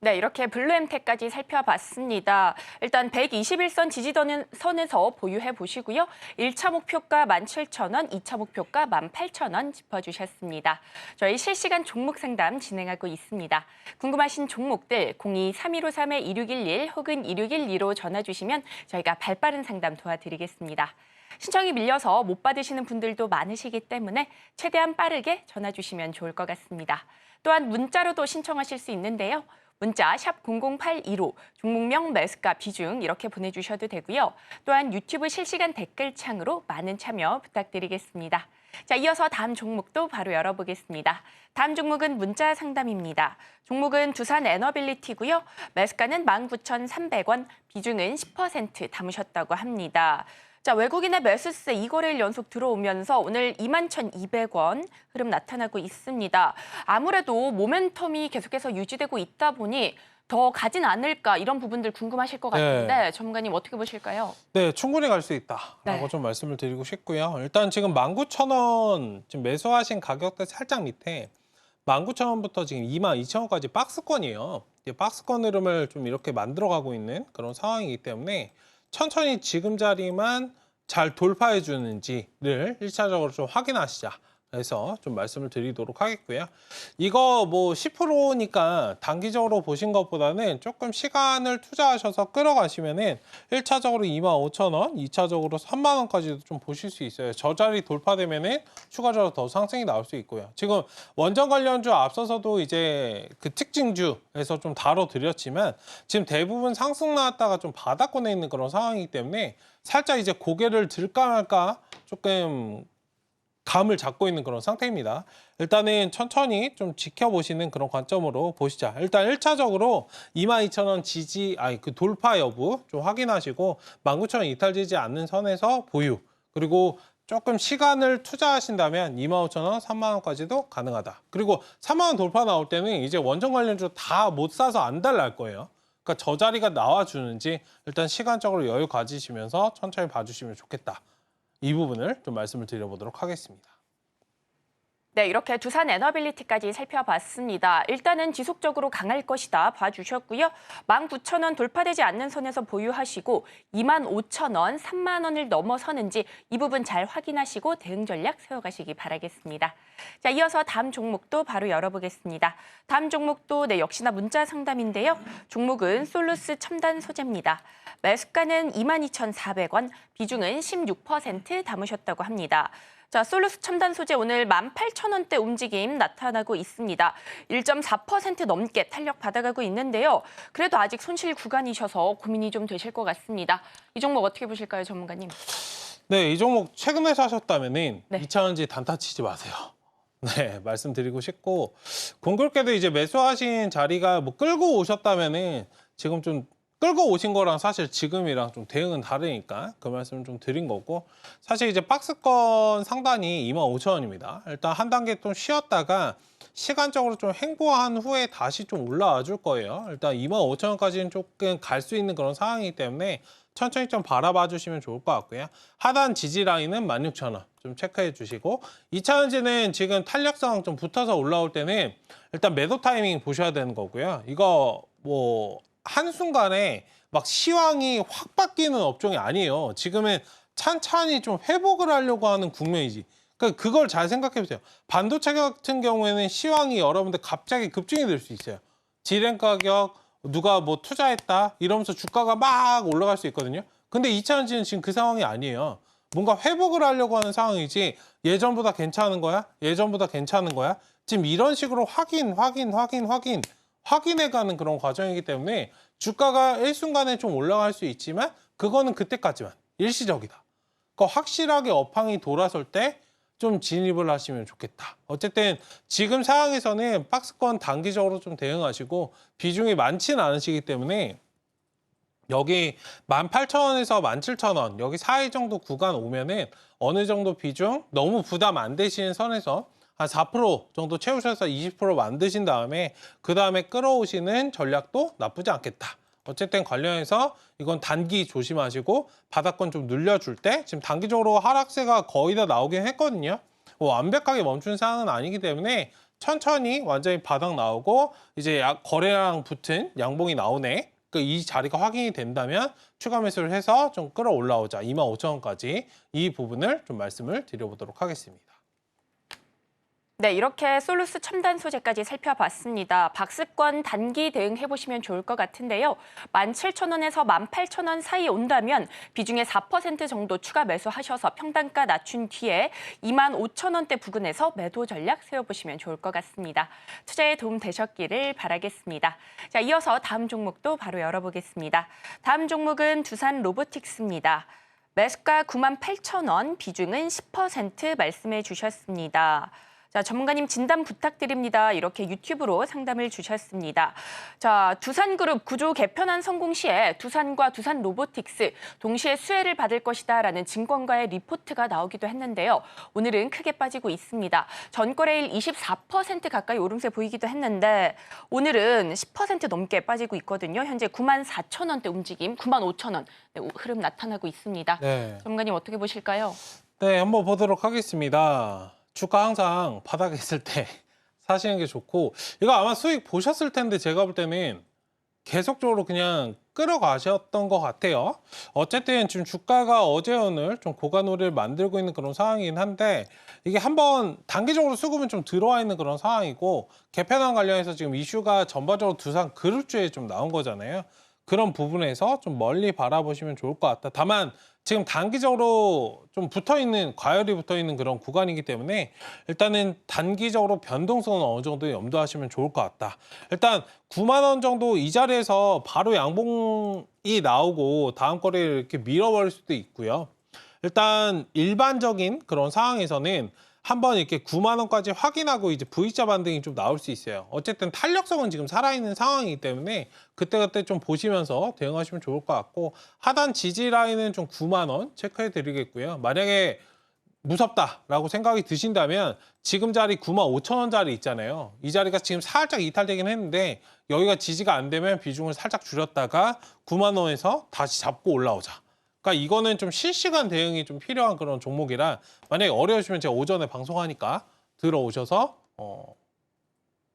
네, 이렇게 블루엠텍까지 살펴봤습니다. 일단 121선 지지선에서 보유해 보시고요. 1차 목표가 17,000원, 2차 목표가 18,000원 짚어주셨습니다. 저희 실시간 종목 상담 진행하고 있습니다. 궁금하신 종목들 02-3153-2611 혹은 2612로 전화 주시면 저희가 발빠른 상담 도와드리겠습니다. 신청이 밀려서 못 받으시는 분들도 많으시기 때문에 최대한 빠르게 전화 주시면 좋을 것 같습니다. 또한 문자로도 신청하실 수 있는데요. 문자 샵 0082로 종목명, 매수가, 비중 이렇게 보내주셔도 되고요. 또한 유튜브 실시간 댓글창으로 많은 참여 부탁드리겠습니다. 자, 이어서 다음 종목도 바로 열어보겠습니다. 다음 종목은 문자 상담입니다. 종목은 두산 에너빌리티고요. 매수가는 19,300원, 비중은 10% 담으셨다고 합니다. 자, 외국인의 매수세 2거래일 연속 들어오면서 오늘 21,200원 흐름 나타나고 있습니다. 아무래도 모멘텀이 계속해서 유지되고 있다 보니 더 가진 않을까 이런 부분들 궁금하실 것 같은데 전문가님 어떻게 보실까요? 네, 충분히 갈 수 있다라고 좀 말씀을 드리고 싶고요. 일단 지금 19,000원 지금 매수하신 가격대 살짝 밑에 19,000원부터 지금 22,000원까지 박스권이에요. 박스권 흐름을 좀 이렇게 만들어가고 있는 그런 상황이기 때문에 천천히 지금 자리만 잘 돌파해 주는지를 1차적으로 좀 확인하시자. 그래서 좀 말씀을 드리도록 하겠고요. 이거 뭐 10%니까 단기적으로 보신 것보다는 조금 시간을 투자하셔서 끌어가시면은 1차적으로 25,000원, 2차적으로 3만 원까지도 좀 보실 수 있어요. 저 자리 돌파되면은 추가적으로 더 상승이 나올 수 있고요. 지금 원전 관련주 앞서서도 이제 그 특징주에서 좀 다뤄드렸지만 지금 대부분 상승 나왔다가 좀 바닥권에 있는 그런 상황이기 때문에 살짝 이제 고개를 들까 말까 조금 감을 잡고 있는 그런 상태입니다. 일단은 천천히 좀 지켜보시는 그런 관점으로 보시자. 일단 1차적으로 22,000원 지지, 그 돌파 여부 좀 확인하시고 19,000원 이탈되지 않는 선에서 보유. 그리고 조금 시간을 투자하신다면 25,000원, 3만 원까지도 가능하다. 그리고 3만 원 돌파 나올 때는 이제 원전 관련주 다 못 사서 안 달랄 거예요. 그러니까 저 자리가 나와주는지 일단 시간적으로 여유 가지시면서 천천히 봐주시면 좋겠다. 이 부분을 좀 말씀을 드려보도록 하겠습니다. 네, 이렇게 두산 에너빌리티까지 살펴봤습니다. 일단은 지속적으로 강할 것이다 봐주셨고요. 19,000원 돌파되지 않는 선에서 보유하시고 25,000원, 3만 원을 넘어서는지 이 부분 잘 확인하시고 대응 전략 세워가시기 바라겠습니다. 자, 이어서 다음 종목도 바로 열어보겠습니다. 다음 종목도 역시나 문자 상담인데요. 종목은 솔루스 첨단 소재입니다. 매수가는 22,400원, 비중은 16% 담으셨다고 합니다. 자, 솔루스 첨단 소재 오늘 18,000원대 움직임 나타나고 있습니다. 1.4% 넘게 탄력 받아가고 있는데요. 그래도 아직 손실 구간이셔서 고민이 좀 되실 것 같습니다. 이 종목 어떻게 보실까요, 전문가님? 네, 이 종목 최근에 사셨다면은 네. 2차전지 단타 치지 마세요. 네, 말씀드리고 싶고 공교롭게도 이제 매수하신 자리가 뭐 끌고 오셨다면은 지금 좀 끌고 오신 거랑 사실 지금이랑 좀 대응은 다르니까 그 말씀을 좀 드린 거고 사실 이제 박스권 상단이 25,000원입니다. 일단 한 단계 좀 쉬었다가 시간적으로 좀 횡보한 후에 다시 좀 올라와 줄 거예요. 일단 25,000원까지는 조금 갈 수 있는 그런 상황이기 때문에 천천히 좀 바라봐 주시면 좋을 것 같고요. 하단 지지 라인은 16,000원 좀 체크해 주시고 2차전지는 지금 탄력성 좀 붙어서 올라올 때는 일단 매도 타이밍 보셔야 되는 거고요. 이거 뭐 한순간에 막 시황이 확 바뀌는 업종이 아니에요. 지금은 찬찬히 좀 회복을 하려고 하는 국면이지. 그러니까 그걸 잘 생각해 보세요. 반도체 같은 경우에는 시황이 여러분들 갑자기 급증이 될 수 있어요. 지렌 가격, 누가 뭐 투자했다 이러면서 주가가 막 올라갈 수 있거든요. 근데 2차전지는 지금 그 상황이 아니에요. 뭔가 회복을 하려고 하는 상황이지 예전보다 괜찮은 거야? 예전보다 괜찮은 거야? 지금 이런 식으로 확인해가는 그런 과정이기 때문에 주가가 일순간에 좀 올라갈 수 있지만 그거는 그때까지만 일시적이다. 그러니까 확실하게 업황이 돌아설 때 좀 진입을 하시면 좋겠다. 어쨌든 지금 상황에서는 박스권 단기적으로 좀 대응하시고 비중이 많지는 않으시기 때문에 여기 18,000원에서 17,000원 여기 사이 정도 구간 오면은 어느 정도 비중 너무 부담 안 되시는 선에서 한 4% 정도 채우셔서 20% 만드신 다음에 그 다음에 끌어오시는 전략도 나쁘지 않겠다. 어쨌든 관련해서 이건 단기 조심하시고 바닥권 좀 늘려줄 때 지금 단기적으로 하락세가 거의 다 나오긴 했거든요. 뭐 완벽하게 멈춘 상황은 아니기 때문에 천천히 완전히 바닥 나오고 이제 거래량 붙은 양봉이 나오네. 이 자리가 확인이 된다면 추가 매수를 해서 좀 끌어올라오자 25,000원까지 이 부분을 좀 말씀을 드려보도록 하겠습니다. 네, 이렇게 솔루스 첨단 소재까지 살펴봤습니다. 박스권 단기 대응해보시면 좋을 것 같은데요. 17,000원에서 18,000원 사이 온다면 비중의 4% 정도 추가 매수하셔서 평단가 낮춘 뒤에 25,000원대 부근에서 매도 전략 세워보시면 좋을 것 같습니다. 투자에 도움 되셨기를 바라겠습니다. 자, 이어서 다음 종목도 바로 열어보겠습니다. 다음 종목은 두산 로보틱스입니다. 매수가 98,000원, 비중은 10% 말씀해 주셨습니다. 자, 전문가님 진단 부탁드립니다. 이렇게 유튜브로 상담을 주셨습니다. 자, 두산그룹 구조 개편안 성공 시에 두산과 두산 로보틱스 동시에 수혜를 받을 것이다라는 증권가의 리포트가 나오기도 했는데요. 오늘은 크게 빠지고 있습니다. 전거래일 24% 가까이 오름세 보이기도 했는데 오늘은 10% 넘게 빠지고 있거든요. 현재 94,000원대 움직임, 95,000원 흐름 나타나고 있습니다. 네. 전문가님 어떻게 보실까요? 네, 한번 보도록 하겠습니다. 주가 항상 바닥에 있을 때 사시는 게 좋고 이거 아마 수익 보셨을 텐데 제가 볼 때는 계속적으로 그냥 끌어가셨던 것 같아요. 어쨌든 지금 주가가 어제 오늘 좀 고가노래를 만들고 있는 그런 상황이긴 한데 이게 한번 단기적으로 수급은 좀 들어와 있는 그런 상황이고 개편안 관련해서 지금 이슈가 전반적으로 두산 그룹주에 좀 나온 거잖아요. 그런 부분에서 좀 멀리 바라보시면 좋을 것 같다. 다만 지금 단기적으로 좀 붙어있는, 과열이 붙어있는 그런 구간이기 때문에 일단은 단기적으로 변동성은 어느 정도 염두하시면 좋을 것 같다. 일단 9만 원 정도 이 자리에서 바로 양봉이 나오고 다음 거래를 이렇게 밀어버릴 수도 있고요. 일단 일반적인 그런 상황에서는 한번 이렇게 9만 원까지 확인하고 이제 V자 반등이 좀 나올 수 있어요. 어쨌든 탄력성은 지금 살아있는 상황이기 때문에 그때그때 좀 보시면서 대응하시면 좋을 것 같고 하단 지지 라인은 좀 9만 원 체크해 드리겠고요. 만약에 무섭다라고 생각이 드신다면 지금 자리 95,000원짜리 있잖아요. 이 자리가 지금 살짝 이탈되긴 했는데 여기가 지지가 안 되면 비중을 살짝 줄였다가 9만 원에서 다시 잡고 올라오자. 그러니까 이거는 좀 실시간 대응이 좀 필요한 그런 종목이라 만약에 어려우시면 제가 오전에 방송하니까 들어오셔서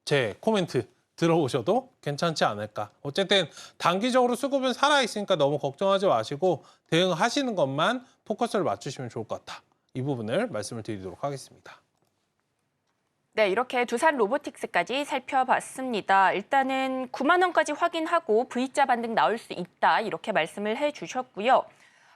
제 코멘트 들어오셔도 괜찮지 않을까. 어쨌든 단기적으로 수급은 살아있으니까 너무 걱정하지 마시고 대응하시는 것만 포커스를 맞추시면 좋을 것 같다. 이 부분을 말씀을 드리도록 하겠습니다. 네, 이렇게 두산 로보틱스까지 살펴봤습니다. 일단은 9만 원까지 확인하고 V자 반등 나올 수 있다 이렇게 말씀을 해주셨고요.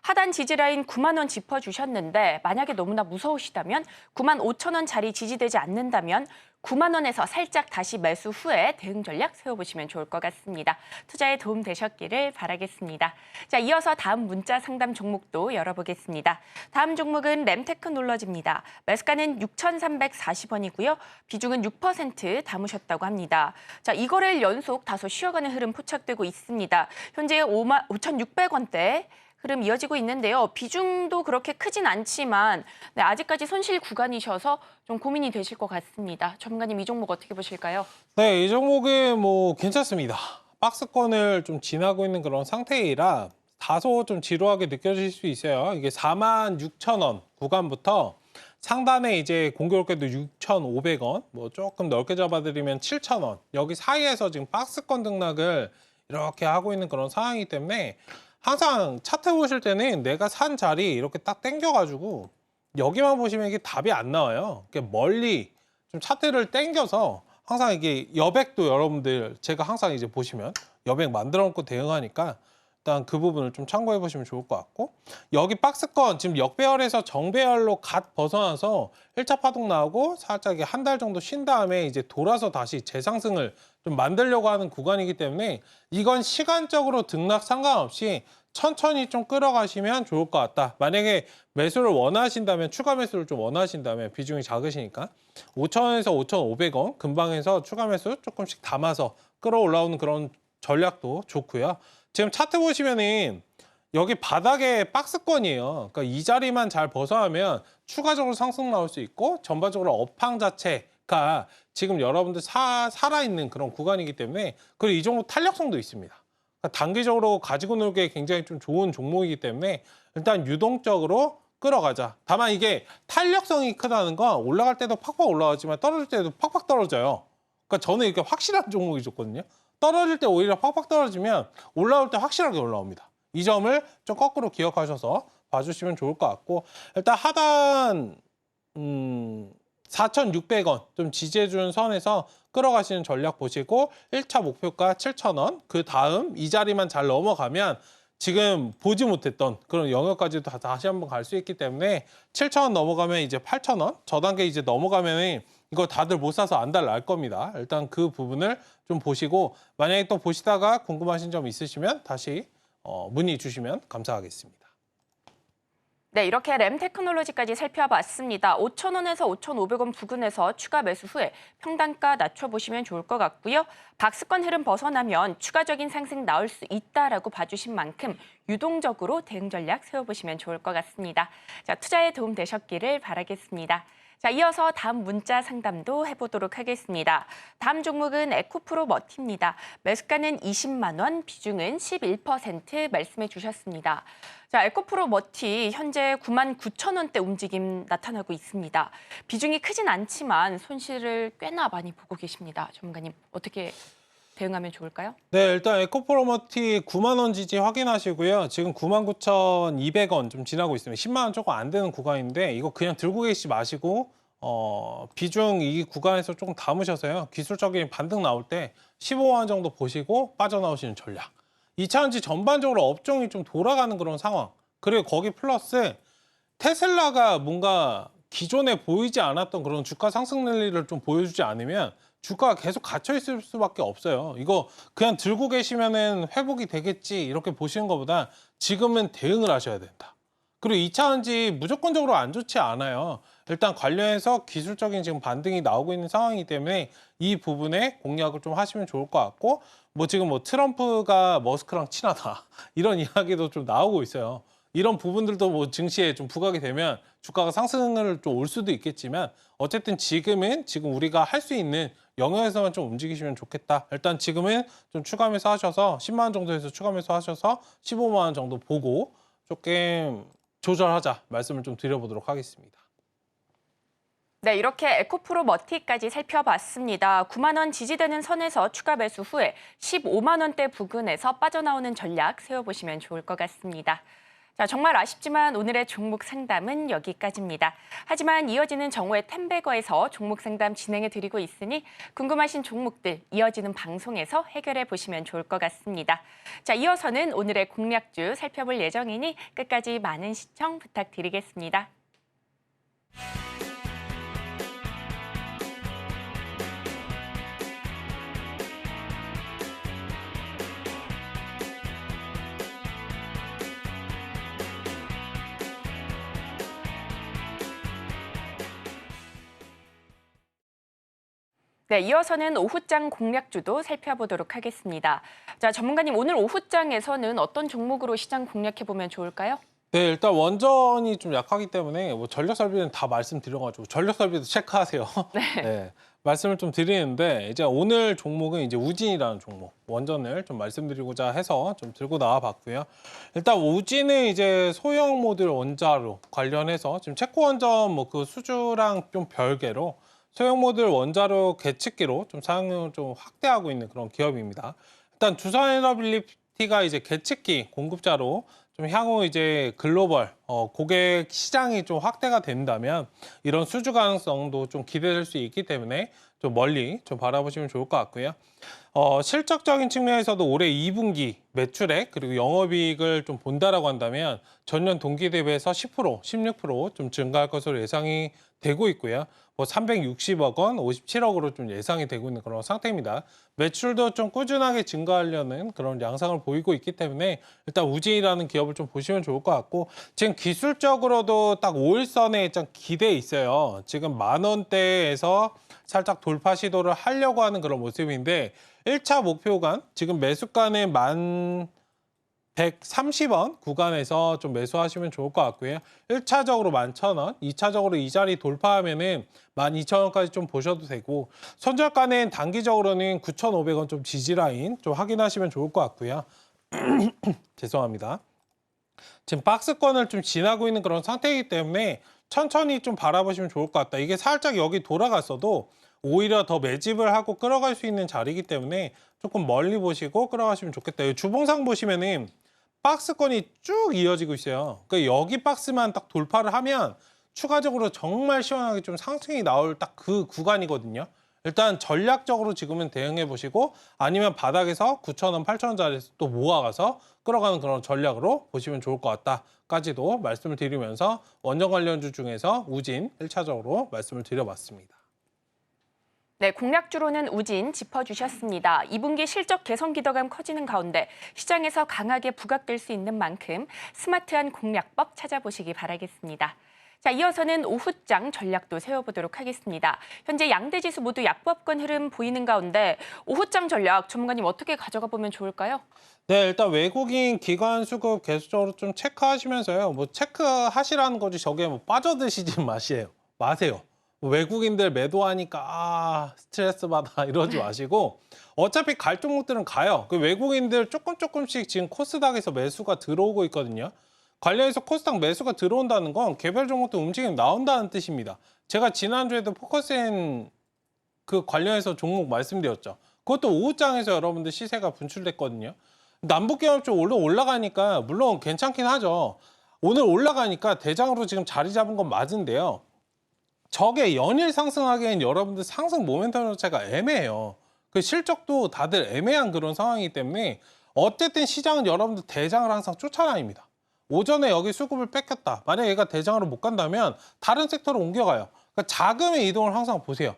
하단 지지라인 9만 원 짚어주셨는데 만약에 너무나 무서우시다면 9만 5천 원짜리 지지되지 않는다면 9만 원에서 살짝 다시 매수 후에 대응 전략 세워보시면 좋을 것 같습니다. 투자에 도움 되셨기를 바라겠습니다. 자, 이어서 다음 문자 상담 종목도 열어보겠습니다. 다음 종목은 램테크놀러지입니다. 매수가는 6,340원이고요. 비중은 6% 담으셨다고 합니다. 자, 이 거래일 연속 다소 쉬어가는 흐름 포착되고 있습니다. 현재 5,600원대. 흐름 이어지고 있는데요. 비중도 그렇게 크진 않지만 네, 아직까지 손실 구간이셔서 좀 고민이 되실 것 같습니다. 전문가님 이 종목 어떻게 보실까요? 네, 이 종목은 뭐 괜찮습니다. 박스권을 좀 지나고 있는 그런 상태이라 다소 좀 지루하게 느껴질 수 있어요. 이게 46,000원 구간부터 상단에 이제 공교롭게도 6,500원, 뭐 조금 넓게 잡아드리면 7,000원 여기 사이에서 지금 박스권 등락을 이렇게 하고 있는 그런 상황이기 때문에 항상 차트 보실 때는 내가 산 자리 이렇게 딱 당겨가지고 여기만 보시면 이게 답이 안 나와요. 멀리 좀 차트를 당겨서 항상 이게 여백도 여러분들 제가 항상 이제 보시면 여백 만들어 놓고 대응하니까 일단 그 부분을 좀 참고해 보시면 좋을 것 같고 여기 박스권 지금 역배열에서 정배열로 갓 벗어나서 1차 파동 나오고 살짝 한 달 정도 쉰 다음에 이제 돌아서 다시 재상승을 좀 만들려고 하는 구간이기 때문에 이건 시간적으로 등락 상관없이 천천히 좀 끌어가시면 좋을 것 같다. 만약에 매수를 원하신다면 추가 매수를 좀 원하신다면 비중이 작으시니까 5,000원에서 5,500원 근방에서 추가 매수 조금씩 담아서 끌어올라오는 그런 전략도 좋고요. 지금 차트 보시면은 여기 바닥에 박스권이에요. 그러니까 이 자리만 잘 벗어나면 추가적으로 상승 나올 수 있고 전반적으로 업황 자체가 지금 여러분들 살아있는 그런 구간이기 때문에 그리고 이 종목 탄력성도 있습니다. 그러니까 단기적으로 가지고 놀기에 굉장히 좀 좋은 종목이기 때문에 일단 유동적으로 끌어가자. 다만 이게 탄력성이 크다는 건 올라갈 때도 팍팍 올라가지만 떨어질 때도 팍팍 떨어져요. 그러니까 저는 이렇게 확실한 종목이 좋거든요. 떨어질 때 오히려 팍팍 떨어지면 올라올 때 확실하게 올라옵니다. 이 점을 좀 거꾸로 기억하셔서 봐주시면 좋을 것 같고 일단 하단 4,600원 좀 지지해주는 선에서 끌어가시는 전략 보시고 1차 목표가 7,000원 그 다음 이 자리만 잘 넘어가면 지금 보지 못했던 그런 영역까지도 다시 한번 갈 수 있기 때문에 7,000원 넘어가면 이제 8,000원 저 단계 이제 넘어가면 이거 다들 못 사서 안달 날 겁니다. 일단 그 부분을 좀 보시고 만약에 또 보시다가 궁금하신 점 있으시면 다시 문의 주시면 감사하겠습니다. 네, 이렇게 램테크놀로지까지 살펴봤습니다. 5,000원에서 5,500원 부근에서 추가 매수 후에 평단가 낮춰보시면 좋을 것 같고요. 박스권 흐름 벗어나면 추가적인 상승 나올 수 있다라고 봐주신 만큼 유동적으로 대응 전략 세워보시면 좋을 것 같습니다. 자, 투자에 도움 되셨기를 바라겠습니다. 자, 이어서 다음 문자 상담도 해보도록 하겠습니다. 다음 종목은 에코프로 머티입니다. 매수가는 20만 원, 비중은 11% 말씀해 주셨습니다. 자, 에코프로 머티 현재 9만 9천 원대 움직임 나타나고 있습니다. 비중이 크진 않지만 손실을 꽤나 많이 보고 계십니다. 전문가님 어떻게 대응하면 좋을까요? 네, 일단 에코프로머티 9만 원 지지 확인하시고요. 지금 99,200원 좀 지나고 있습니다. 10만 원 조금 안 되는 구간인데 이거 그냥 들고 계시지 마시고 비중 이 구간에서 조금 담으셔서요. 기술적인 반등 나올 때 15만 원 정도 보시고 빠져나오시는 전략. 2차전지 전반적으로 업종이 좀 돌아가는 그런 상황. 그리고 거기 플러스 테슬라가 뭔가 기존에 보이지 않았던 그런 주가 상승 랠리를 좀 보여주지 않으면 주가가 계속 갇혀 있을 수밖에 없어요. 이거 그냥 들고 계시면은 회복이 되겠지 이렇게 보시는 것보다 지금은 대응을 하셔야 된다. 그리고 2차전지 무조건적으로 안 좋지 않아요. 일단 관련해서 기술적인 지금 반등이 나오고 있는 상황이기 때문에 이 부분에 공략을 좀 하시면 좋을 것 같고 뭐 지금 뭐 트럼프가 머스크랑 친하다 이런 이야기도 좀 나오고 있어요. 이런 부분들도 뭐 증시에 좀 부각이 되면 주가가 상승을 좀 올 수도 있겠지만 어쨌든 지금은 지금 우리가 할 수 있는 영역에서만 좀 움직이시면 좋겠다. 일단 지금은 좀 추가 매수 하셔서 10만 원 정도에서 추가 매수 하셔서 15만 원 정도 보고 조금 조절하자 말씀을 좀 드려보도록 하겠습니다. 네, 이렇게 에코프로 머티까지 살펴봤습니다. 9만 원 지지되는 선에서 추가 매수 후에 15만 원대 부근에서 빠져나오는 전략 세워보시면 좋을 것 같습니다. 자, 정말 아쉽지만 오늘의 종목 상담은 여기까지입니다. 하지만 이어지는 정오의 템베거에서 종목 상담 진행해드리고 있으니 궁금하신 종목들 이어지는 방송에서 해결해 보시면 좋을 것 같습니다. 자, 이어서는 오늘의 공략주 살펴볼 예정이니 끝까지 많은 시청 부탁드리겠습니다. 네, 이어서는 오후장 공략주도 살펴보도록 하겠습니다. 자, 전문가님, 오늘 오후장에서는 어떤 종목으로 시장 공략해보면 좋을까요? 네, 일단 원전이 좀 약하기 때문에 뭐 전력 설비는 다 말씀드려가지고 전력 설비도 체크하세요. 네, 말씀을 좀 드리는데 이제 오늘 종목은 이제 우진이라는 종목 원전을 좀 말씀드리고자 해서 좀 들고 나와봤고요. 일단 우진은 이제 소형 모듈 원자로 관련해서 지금 체코 원전 뭐 그 수주랑 좀 별개로 소형 모듈 원자로 계측기로 좀 사용을 좀 확대하고 있는 그런 기업입니다. 일단 두산에너빌리티가 이제 계측기 공급자로 좀 향후 이제 글로벌 고객 시장이 좀 확대가 된다면 이런 수주 가능성도 좀 기대될 수 있기 때문에 좀 멀리 좀 바라보시면 좋을 것 같고요. 실적적인 측면에서도 올해 2분기 매출액 그리고 영업이익을 좀 본다라고 한다면 전년 동기 대비해서 10%, 16%좀 증가할 것으로 예상이 되고 있고요. 뭐 360억 원, 57억으로 좀 예상이 되고 있는 그런 상태입니다. 매출도 좀 꾸준하게 증가하려는 그런 양상을 보이고 있기 때문에 일단 우진이라는 기업을 좀 보시면 좋을 것 같고 지금 기술적으로도 딱 5일선에 좀 기대에 있어요. 지금 10,000원대에서 살짝 돌파 시도를 하려고 하는 그런 모습인데 1차 목표간 지금 매수가는 1,130원 구간에서 좀 매수하시면 좋을 것 같고요. 1차적으로 11,000원, 2차적으로 이 자리 돌파하면은 12,000원까지 좀 보셔도 되고 손절가는 단기적으로는 9,500원 좀 지지라인 좀 확인하시면 좋을 것 같고요. 죄송합니다. 지금 박스권을 좀 지나고 있는 그런 상태이기 때문에 천천히 좀 바라보시면 좋을 것 같다. 이게 살짝 여기 돌아갔어도 오히려 더 매집을 하고 끌어갈 수 있는 자리이기 때문에 조금 멀리 보시고 끌어가시면 좋겠다. 이 주봉상 보시면은 박스권이 쭉 이어지고 있어요. 그러니까 여기 박스만 딱 돌파를 하면 추가적으로 정말 시원하게 좀 상승이 나올 딱 그 구간이거든요. 일단 전략적으로 지금은 대응해 보시고 아니면 바닥에서 9,000원, 8,000원짜리에서 또 모아가서 끌어가는 그런 전략으로 보시면 좋을 것 같다까지도 말씀을 드리면서 원전 관련주 중에서 우진 1차적으로 말씀을 드려봤습니다. 네, 공략주로는 우진 짚어주셨습니다. 2분기 실적 개선 기대감 커지는 가운데 시장에서 강하게 부각될 수 있는 만큼 스마트한 공략법 찾아보시기 바라겠습니다. 자, 이어서는 오후장 전략도 세워보도록 하겠습니다. 현재 양대 지수 모두 약보합권 흐름 보이는 가운데 오후장 전략 전문가님 어떻게 가져가 보면 좋을까요? 네, 일단 외국인 기관 수급 계속적으로 좀 체크하시면서요. 뭐 체크하시라는 거지 저게 뭐 빠져드시지 마세요. 외국인들 매도하니까 스트레스 받아 이러지 마시고 어차피 갈 종목들은 가요. 그 외국인들 조금씩 지금 코스닥에서 매수가 들어오고 있거든요. 관련해서 코스닥 매수가 들어온다는 건 개별 종목도 움직임 나온다는 뜻입니다. 제가 지난주에도 포커스앤 그 관련해서 종목 말씀드렸죠. 그것도 오후장에서 여러분들 시세가 분출됐거든요. 남북경협 오늘 올라가니까 물론 괜찮긴 하죠. 오늘 올라가니까 대장으로 지금 자리 잡은 건 맞은데요. 저게 연일 상승하기엔 여러분들 상승 모멘텀 자체가 애매해요. 그 실적도 다들 애매한 그런 상황이기 때문에 어쨌든 시장은 여러분들 대장을 항상 쫓아다닙니다. 오전에 여기 수급을 뺏겼다. 만약에 얘가 대장으로 못 간다면 다른 섹터로 옮겨가요. 그러니까 자금의 이동을 항상 보세요.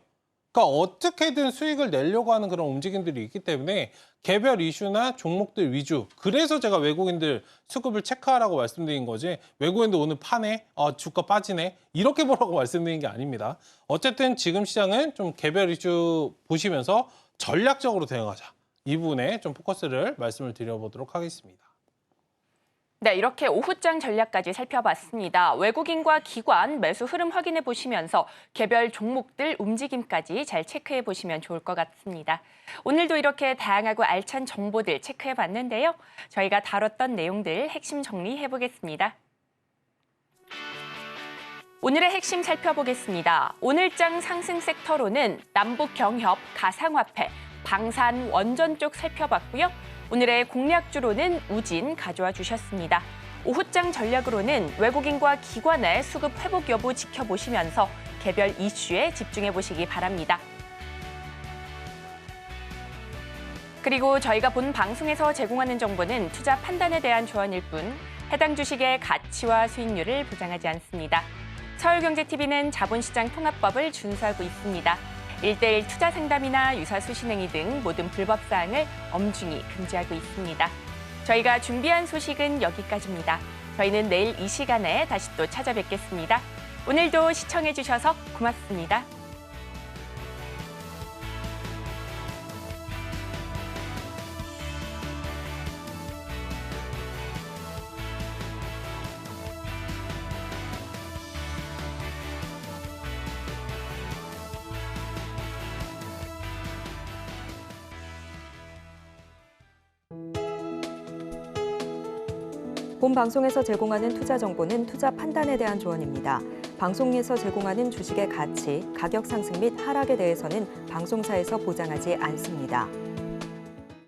그러니까 어떻게든 수익을 내려고 하는 그런 움직임들이 있기 때문에 개별 이슈나 종목들 위주. 그래서 제가 외국인들 수급을 체크하라고 말씀드린 거지 외국인들 오늘 파네, 주가 빠지네 이렇게 보라고 말씀드린 게 아닙니다. 어쨌든 지금 시장은 좀 개별 이슈 보시면서 전략적으로 대응하자. 이 부분에 좀 포커스를 말씀을 드려보도록 하겠습니다. 네, 이렇게 오후장 전략까지 살펴봤습니다. 외국인과 기관 매수 흐름 확인해 보시면서 개별 종목들 움직임까지 잘 체크해 보시면 좋을 것 같습니다. 오늘도 이렇게 다양하고 알찬 정보들 체크해 봤는데요. 저희가 다뤘던 내용들 핵심 정리해 보겠습니다. 오늘의 핵심 살펴보겠습니다. 오늘장 상승 섹터로는 남북 경협, 가상화폐, 방산, 원전 쪽 살펴봤고요. 오늘의 공략주로는 우진 가져와 주셨습니다. 오후장 전략으로는 외국인과 기관의 수급 회복 여부 지켜보시면서 개별 이슈에 집중해 보시기 바랍니다. 그리고 저희가 본 방송에서 제공하는 정보는 투자 판단에 대한 조언일 뿐 해당 주식의 가치와 수익률을 보장하지 않습니다. 서울경제TV는 자본시장 통합법을 준수하고 있습니다. 1:1 투자 상담이나 유사 수신행위 등 모든 불법 사항을 엄중히 금지하고 있습니다. 저희가 준비한 소식은 여기까지입니다. 저희는 내일 이 시간에 다시 또 찾아뵙겠습니다. 오늘도 시청해 주셔서 고맙습니다. 본 방송에서 제공하는 투자 정보는 투자 판단에 대한 조언입니다. 방송에서 제공하는 주식의 가치, 가격 상승 및 하락에 대해서는 방송사에서 보장하지 않습니다.